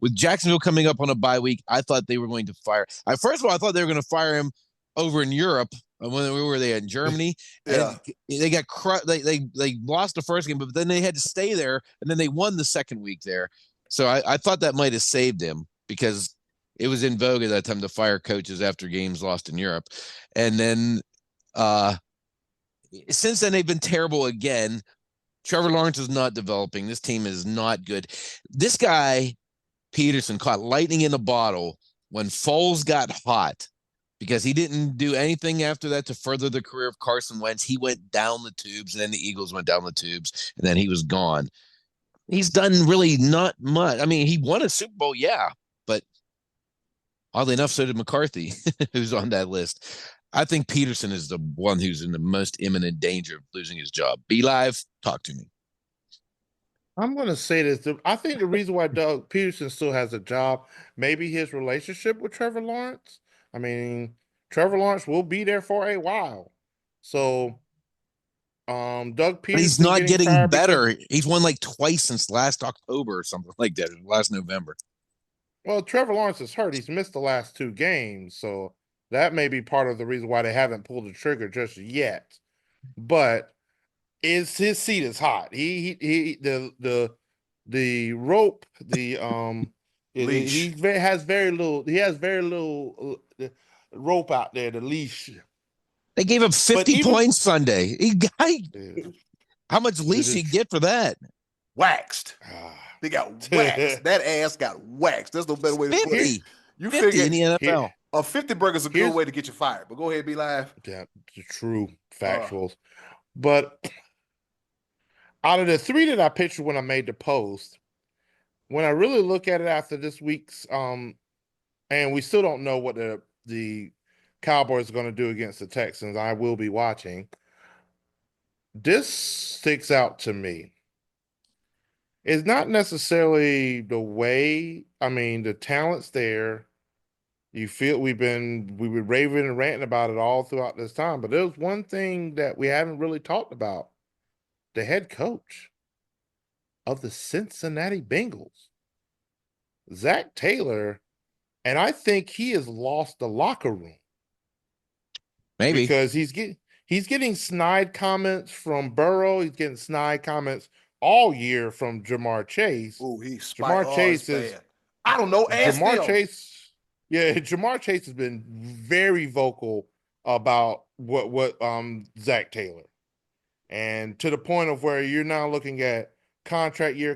With Jacksonville coming up on a bye week, I thought they were going to fire. First of all, I thought they were going to fire him over in Europe when we were there in Germany. Yeah. And they got they lost the first game, but then they had to stay there, and then they won the second week there. So I thought that might have saved him, because it was in vogue at that time to fire coaches after games lost in Europe. And then since then they've been terrible again. Trevor Lawrence is not developing. This team is not good. This guy, Peterson, caught lightning in a bottle when Foles got hot, because he didn't do anything after that to further the career of Carson Wentz. He went down the tubes, and then the Eagles went down the tubes, and then he was gone. He's done really not much. I mean, he won a Super Bowl, yeah, but oddly enough, so did McCarthy, who's on that list. I think Peterson is the one who's in the most imminent danger of losing his job. Be Live, talk to me. I'm going to say this. I think the reason why Doug Peterson still has a job, maybe his relationship with Trevor Lawrence. I mean, Trevor Lawrence will be there for a while. So, Doug Peterson. But he's not getting better. He's won like twice since last October or something like that, last November. Well, Trevor Lawrence is hurt. He's missed the last 2 games. So that may be part of the reason why they haven't pulled the trigger just yet. But his seat is hot. The rope, leash. He has very little rope out there, the leash. They gave him 50 points Sunday. How much leash did he get for that? Waxed. They got waxed. That ass got waxed. There's no better way to put it. You 50 figure in the NFL. A 50 burger is a good way to get you fired. But go ahead, Be Live. Yeah, true factuals. But out of the 3 that I pictured when I made the post, when I really look at it after this week's, and we still don't know what the Cowboys are going to do against the Texans. I will be watching. This sticks out to me. It's not necessarily the way. I mean, the talent's there. You feel we've been raving and ranting about it all throughout this time, but there's one thing that we haven't really talked about: the head coach of the Cincinnati Bengals, Zach Taylor, and I think he has lost the locker room. Maybe because he's getting snide comments from Burrow. He's getting snide comments all year from Jamar Chase. Ooh, he's Jamar Chase is bad. I don't know. Jamar Chase. Yeah, Jamar Chase has been very vocal about what Zach Taylor, and to the point of where you're now looking at contract year,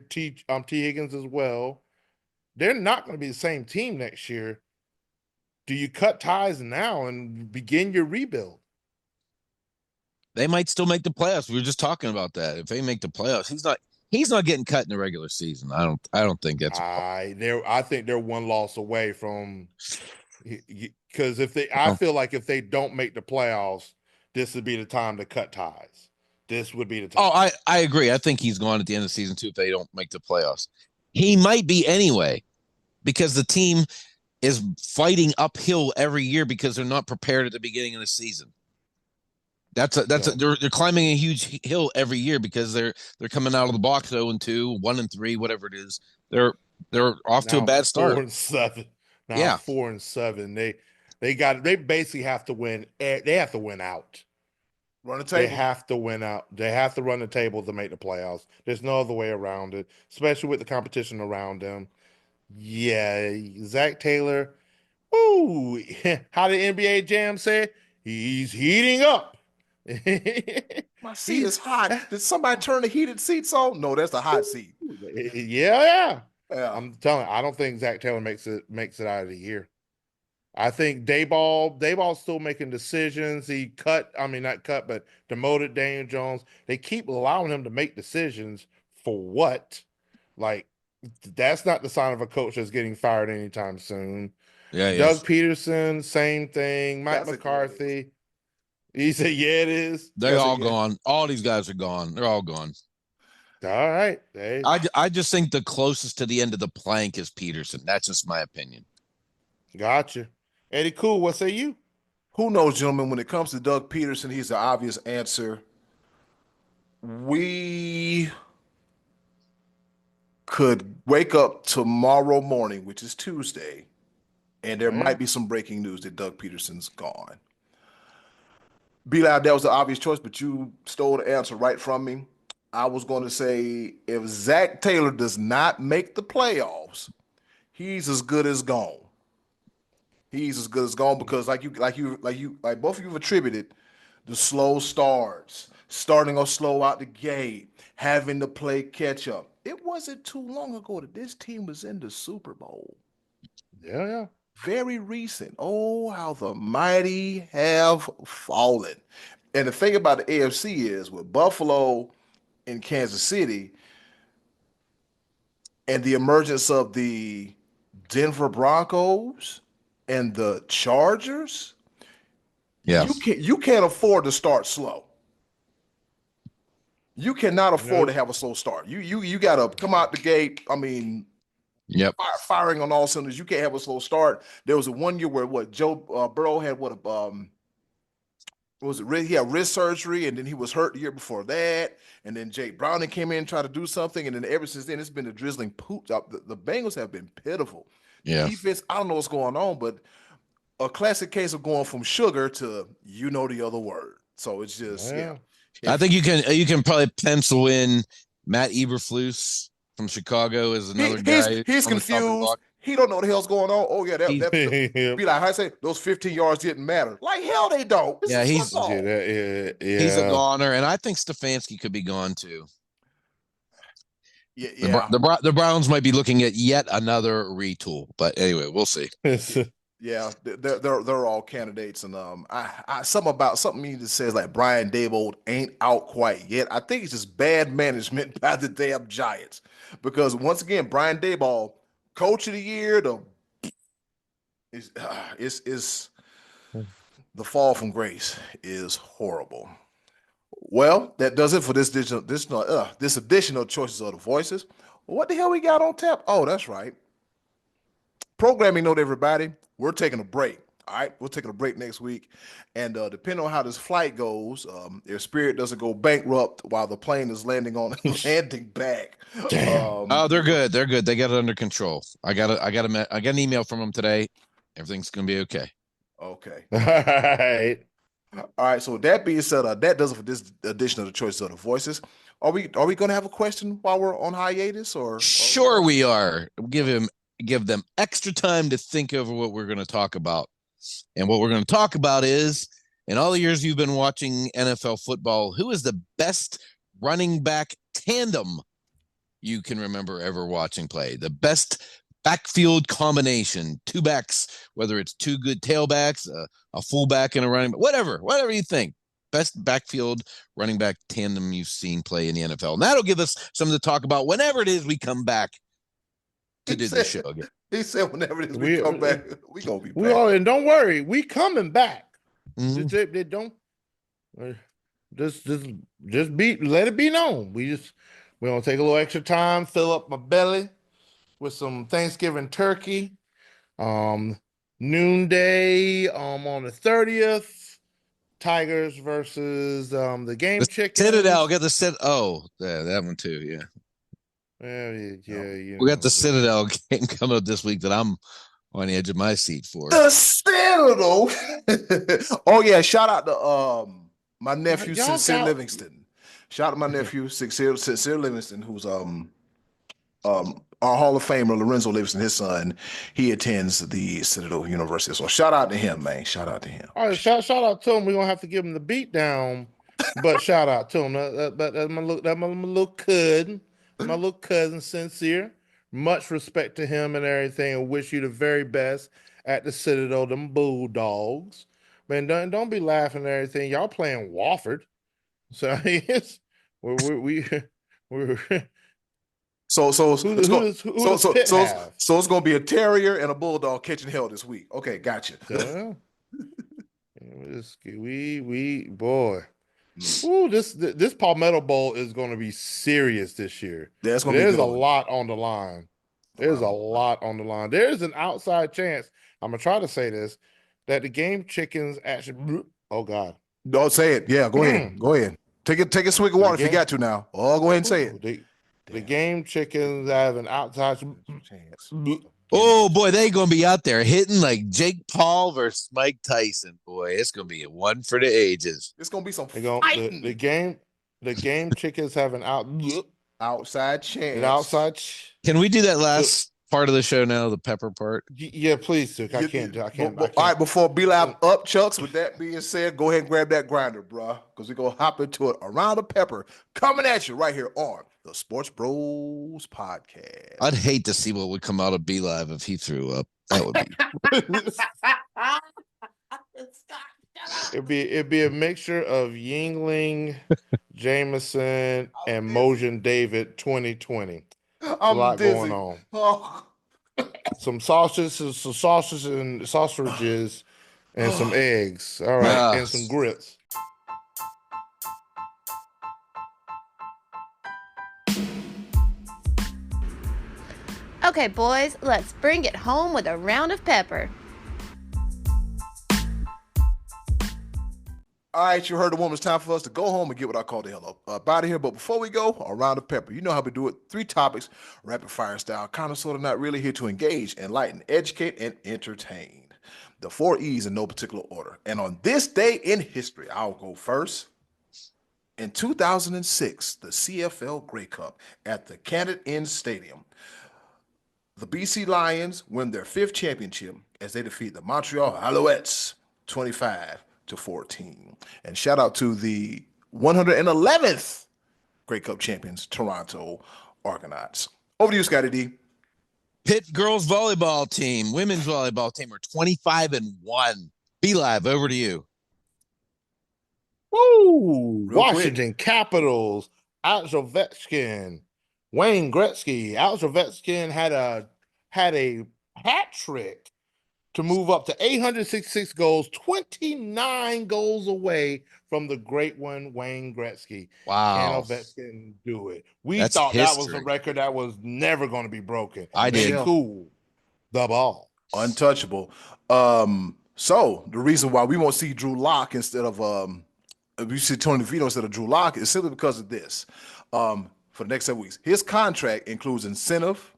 T Higgins as well. They're not going to be the same team next year. Do you cut ties now and begin your rebuild? They might still make the playoffs. We were just talking about that. If they make the playoffs, he's not getting cut in the regular season. I don't think that's I think they're one loss away from, because I feel like if they don't make the playoffs, this would be the time to cut ties. This would be the time. Oh, I agree. I think he's gone at the end of the season too if they don't make the playoffs. He might be anyway, because the team is fighting uphill every year because they're not prepared at the beginning of the season. They're climbing a huge hill every year because they're coming out of the box 0-2, 1-3, whatever it is. They're off to a bad start. 4-7. Now 4-7. They basically have to win. They have to win out. Run the table. They have to win out. They have to run the table to make the playoffs. There's no other way around it, especially with the competition around them. Yeah, Zach Taylor. Ooh, how did NBA Jam say? He's heating up. My seat is hot. Did somebody turn the heated seats on? No, that's the hot seat. Yeah. I'm telling you, I don't think Zach Taylor makes it out of the year. I think Dayball's still making decisions. But demoted Daniel Jones. They keep allowing him to make decisions for what? Like, that's not the sign of a coach that's getting fired anytime soon. Yeah, Doug Peterson, same thing. Mike McCarthy. He said, yeah, it is. They're all gone. All these guys are gone. They're all gone. All right. I just think the closest to the end of the plank is Peterson. That's just my opinion. Gotcha. Eddie Cool, what say you? Who knows, gentlemen, when it comes to Doug Peterson, he's the obvious answer. We could wake up tomorrow morning, which is Tuesday, and there might be some breaking news that Doug Peterson's gone. B-Lab, that was the obvious choice, but you stole the answer right from me. I was going to say, if Zach Taylor does not make the playoffs, he's as good as gone. He's as good as gone because, like both of you have attributed the slow starts, starting off slow out the gate, having to play catch up. It wasn't too long ago that this team was in the Super Bowl. Yeah. Very recent. Oh, how the mighty have fallen. And the thing about the AFC is with Buffalo and Kansas City and the emergence of the Denver Broncos and the Chargers, you can't afford to start slow. You cannot afford to have a slow start. You got to come out the gate. I mean, firing on all cylinders. You can't have a slow start. There was a 1 year where Joe Burrow had he had wrist surgery, and then he was hurt the year before that, and then Jake Browning came in and tried to do something, and then ever since then it's been a drizzling poop. The Bengals have been pitiful. Yeah. Defense, I don't know what's going on, but a classic case of going from sugar to the other word. So it's just I think you can probably pencil in Matt Eberflus from Chicago as another guy. He's confused. He don't know what the hell's going on. Oh yeah, be like I say, those 15 yards didn't matter. Like hell, they don't. He's a goner, and I think Stefanski could be gone too. Yeah. The Browns might be looking at yet another retool, but anyway, we'll see. Yeah, they're all candidates, and something that says like Brian Daboll ain't out quite yet. I think it's just bad management by the damn Giants, because once again, Brian Daboll, Coach of the Year, is the fall from grace is horrible. Well, that does it for this edition of Choices of the Voices. What the hell we got on tap? Oh, that's right. Programming note, everybody. We're taking a break. All right, we're taking a break next week, and depending on how this flight goes, if Spirit doesn't go bankrupt while the plane is landing back. Oh, they're good. They're good. They got it under control. I got an email from them today. Everything's gonna be okay. Okay. All right. All right. So with that being said, that does it for this edition of the Choices of the Voices. Are we going to have a question while we're on hiatus, or? Sure, we are. Give them extra time to think over what we're going to talk about. And what we're going to talk about is, in all the years you've been watching NFL football, who is the best running back tandem you can remember ever watching play? The best backfield combination, two backs, whether it's two good tailbacks, a fullback and a running back, whatever you think. Best backfield running back tandem you've seen play in the NFL. And that'll give us something to talk about whenever it is we come back to do the show again. He said whenever it is we come back, we going to be back. We all, and don't worry, we coming back. Mhm. They don't just let it be known. We're gonna take a little extra time, fill up my belly with some Thanksgiving turkey. Noonday on the 30th. Tigers versus the game chicken. Citadel got the that one too. Yeah. Yeah. We got the Citadel game coming up this week that I'm on the edge of my seat for. The Citadel. Oh yeah, shout out to my nephew Sincere Livingston. Shout out to my nephew Sincere Livingston, who's our Hall of Famer Lorenzo Livingston, his son. He attends the Citadel University. So shout out to him, man. Shout out to him. All right, shout out to him. We're gonna have to give him the beat down, but shout out to him. That's my little cousin Sincere. Much respect to him and everything, and wish you the very best at the Citadel, them Bulldogs. Man, don't be laughing and everything. Y'all playing Wofford. So it's we're So it's gonna be a terrier and a bulldog catching hell this week. Okay, gotcha. Boy. Ooh, this Palmetto Bowl is gonna be serious this year. There's a lot on the line. There's a lot on the line. There's an outside chance. I'm gonna try to say this, that the game chickens actually. Oh God! Don't say it. Yeah, go ahead. Go ahead. Take a swig of water if you got to now. Oh, go ahead and say it. The game chickens have an outside chance. Oh boy, they gonna be out there hitting like Jake Paul versus Mike Tyson. Boy, it's gonna be a one for the ages. It's gonna be some fighting. The game chickens have an outside chance. Can we do that last part of the show now, the pepper part? Yeah, please, Duke. I can't. All right, before B-Lab up, Chucks, with that being said, go ahead and grab that grinder, bro, because we're going to hop into it around the pepper, coming at you right here on the Sports Bros Podcast. I'd hate to see what would come out of B-Live if he threw up. That would be... It'd be a mixture of Yingling, Jameson, and Mojan David 2020. A lot going on. Oh. Some sausages, and sausages, and some eggs. All right, and some grits. Okay, boys, let's bring it home with a round of pepper. All right, you heard the woman. It's time for us to go home and get what I call the hell up out of here. But before we go, a round of pepper. You know how we do it. 3 topics, rapid fire style, kind of sort of not really, here to engage, enlighten, educate, and entertain. The 4 E's in no particular order. And on this day in history, I'll go first. In 2006, the CFL Grey Cup at the Canada End Stadium. The BC Lions win their 5th championship as they defeat the Montreal Alouettes 25-14. And shout out to the 111th Grey Cup champions, Toronto Argonauts. Over to you, Scotty D. Pitt girls volleyball team, women's volleyball team are 25-1. Be live. Over to you. Woo! Washington Capitals. Alex Ovechkin, Wayne Gretzky. Alex Ovechkin had a hat trick to move up to 866 goals, 29 goals away from the great one, Wayne Gretzky. Wow. Can Ovechkin do it? That's thought history. That was a record that was never going to be broken. I did. Cool. The ball. Untouchable. So the reason why we won't see Drew Lock instead of we see Tony DeVito instead of Drew Lock is simply because of this. For the next 7 weeks, his contract includes incentive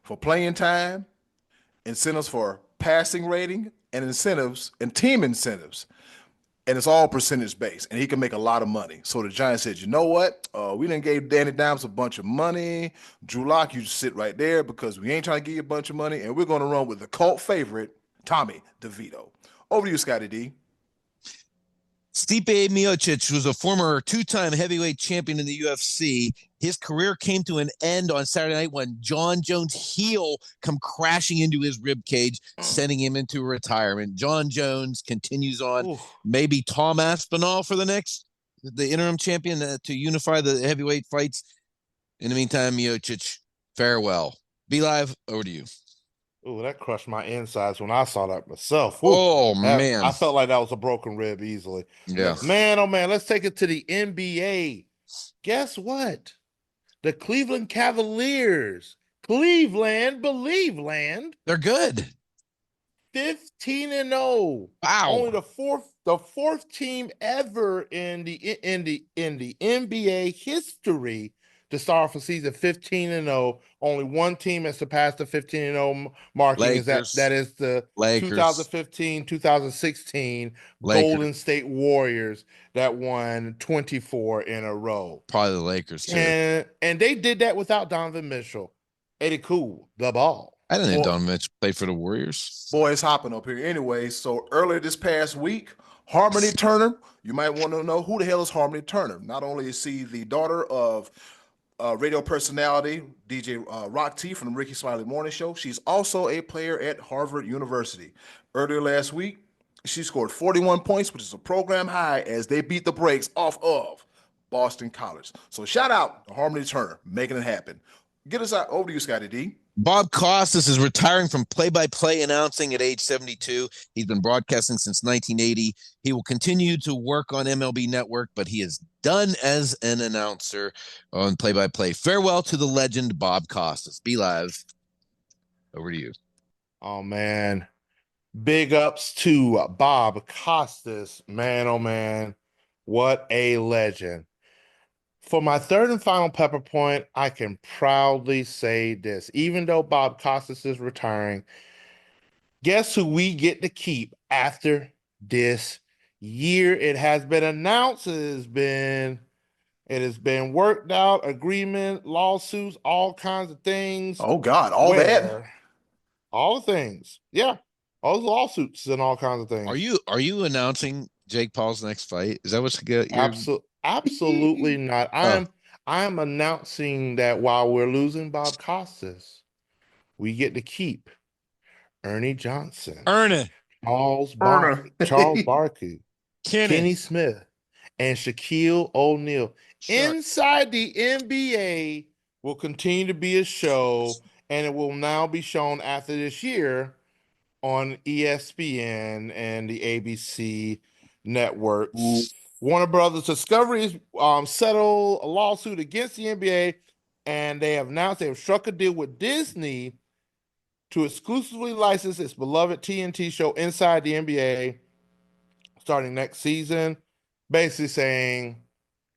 for playing time, incentives for passing rating, and incentives and team incentives. And it's all percentage based, and he can make a lot of money. So the Giants said, you know what? We done gave Danny Dimes a bunch of money. Drew Lock, you just sit right there because we ain't trying to give you a bunch of money, and we're going to run with the cult favorite, Tommy DeVito. Over to you, Scotty D. Stipe Miocic was a former two-time heavyweight champion in the UFC. His career came to an end on Saturday night when John Jones' heel come crashing into his rib cage, sending him into retirement. John Jones continues on. Oof. Maybe Tom Aspinall for the interim champion to unify the heavyweight fights. In the meantime, Miocic, farewell. Be Live, over to you. Ooh, that crushed my insides when I saw that myself. Ooh, Oh, man. I felt like that was a broken rib easily. Yeah. Man, oh man, let's take it to the NBA. Guess what? The Cleveland Cavaliers. Cleveland, believe land. They're good. 15-0. Wow. Only the fourth team ever in the NBA history to start off a season 15-0. Only one team has surpassed the 15-0 marking. Lakers. That is the Lakers. 2015-2016 Golden State Warriors that won 24 in a row. Probably the Lakers too. And they did that without Donovan Mitchell. Eddie Cool, the ball. I didn't know Donovan Mitchell played for the Warriors. Boy, it's hopping up here. Anyway, so earlier this past week, Harmony Turner, you might want to know who the hell is Harmony Turner. Not only is she the daughter of radio personality DJ Rock T from the Ricky Smiley Morning Show, she's also a player at Harvard University. Earlier last week, she scored 41 points, which is a program high, as they beat the brakes off of Boston College. So shout out to Harmony Turner, making it happen. Get us out. Over to you, Scotty D. Bob Costas is retiring from play-by-play announcing at age 72. He's been broadcasting since 1980. He will continue to work on MLB Network, but he is done as an announcer on play-by-play. Farewell to the legend, Bob Costas. Be Live. Over to you. Oh, man. Big ups to Bob Costas. Man, oh, man. What a legend. For my third and final pepper point, I can proudly say this. Even though Bob Costas is retiring, guess who we get to keep after this year? It has been announced. It has been worked out, agreement, lawsuits, all kinds of things. Oh, God, all that? All the things. Yeah, all the lawsuits and all kinds of things. Are you announcing Jake Paul's next fight? Is that what's good? Absolutely not. I am announcing that while we're losing Bob Costas, we get to keep Ernie Johnson, Charles Barkley, Kenny Smith, and Shaquille O'Neal. Inside the NBA will continue to be a show, and it will now be shown after this year on ESPN and the ABC networks. Warner Brothers Discovery settled a lawsuit against the NBA, and they have announced they have struck a deal with Disney to exclusively license its beloved TNT show Inside the NBA starting next season. Basically saying,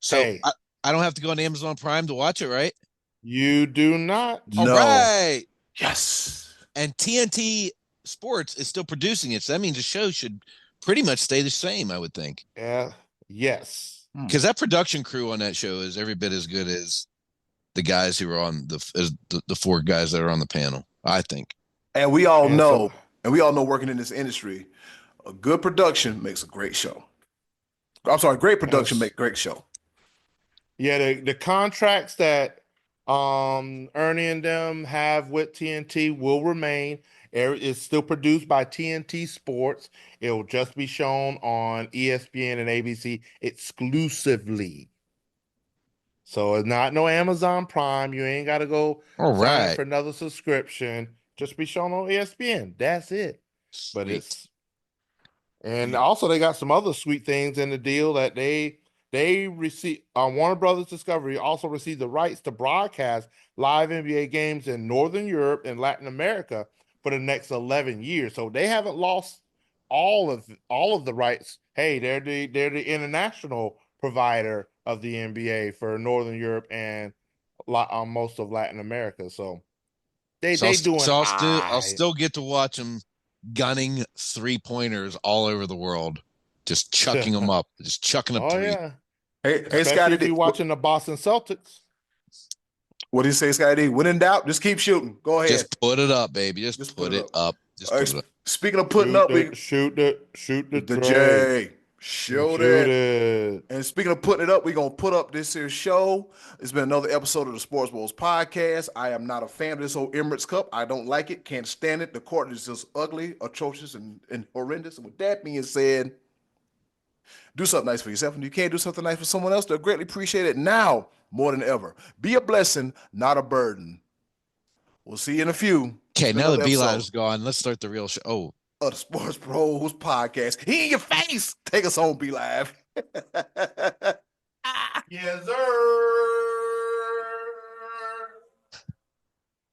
hey, I don't have to go on Amazon Prime to watch it, right? You do not. No. All right. Yes. And TNT Sports is still producing it, so that means the show should pretty much stay the same, I would think. Yeah. Yes. Because that production crew on that show is every bit as good as the guys who are on the four guys that are on the panel, I think. And we all know working in this industry, a good production makes a great show. I'm sorry, great production makes a great show. Yeah, the contracts that Ernie and them have with TNT will remain. It's still produced by TNT Sports. It will just be shown on ESPN and ABC exclusively. So it's not no Amazon Prime. You ain't got to go sign for another subscription. Just be shown on ESPN. That's it. But also they got some other sweet things in the deal that they received. Warner Brothers Discovery also received the rights to broadcast live NBA games in Northern Europe and Latin America for the next 11 years. So they haven't lost all of the rights. Hey, they're the international provider of the NBA for Northern Europe and most of Latin America. So they doing. So I'll still get to watch them gunning 3-pointers all over the world, just chucking them up, just chucking up three. Yeah. Hey, Scotty, if you're watching the Boston Celtics. What do you say, Scotty? When in doubt, just keep shooting. Go ahead. Just put it up, baby. Just put it up. Just All put right, it up. speaking of putting up, shoot the the tray. J. Shoot it. it. And speaking of putting it up, we're going to put up this here show. It's been another episode of the SportsBros Podcast. I am not a fan of this whole Emirates Cup. I don't like it. Can't stand it. The court is just ugly, atrocious, and horrendous. And with that being said, do something nice for yourself. And you can't do something nice for someone else, they'll greatly appreciate it now more than ever. Be a blessing, not a burden. We'll see you in a few. Okay, now the Another beeline episode is gone. Let's start the real show. Oh, of the Sports Bros Podcast. He in your face. Take us home, Be Live. Yes, sir.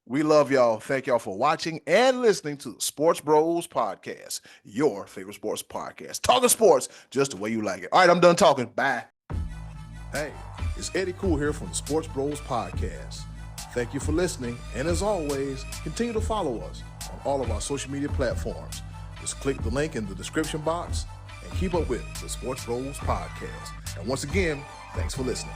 We love y'all. Thank y'all for watching and listening to the Sports Bros Podcast, your favorite sports podcast. Talking sports just the way you like it. All right, I'm done talking. Bye. Hey, it's Eddie Cool here from the Sports Bros Podcast. Thank you for listening. And as always, continue to follow us on all of our social media platforms. Just click the link in the description box and keep up with the Sports Bros Podcast. And once again, thanks for listening.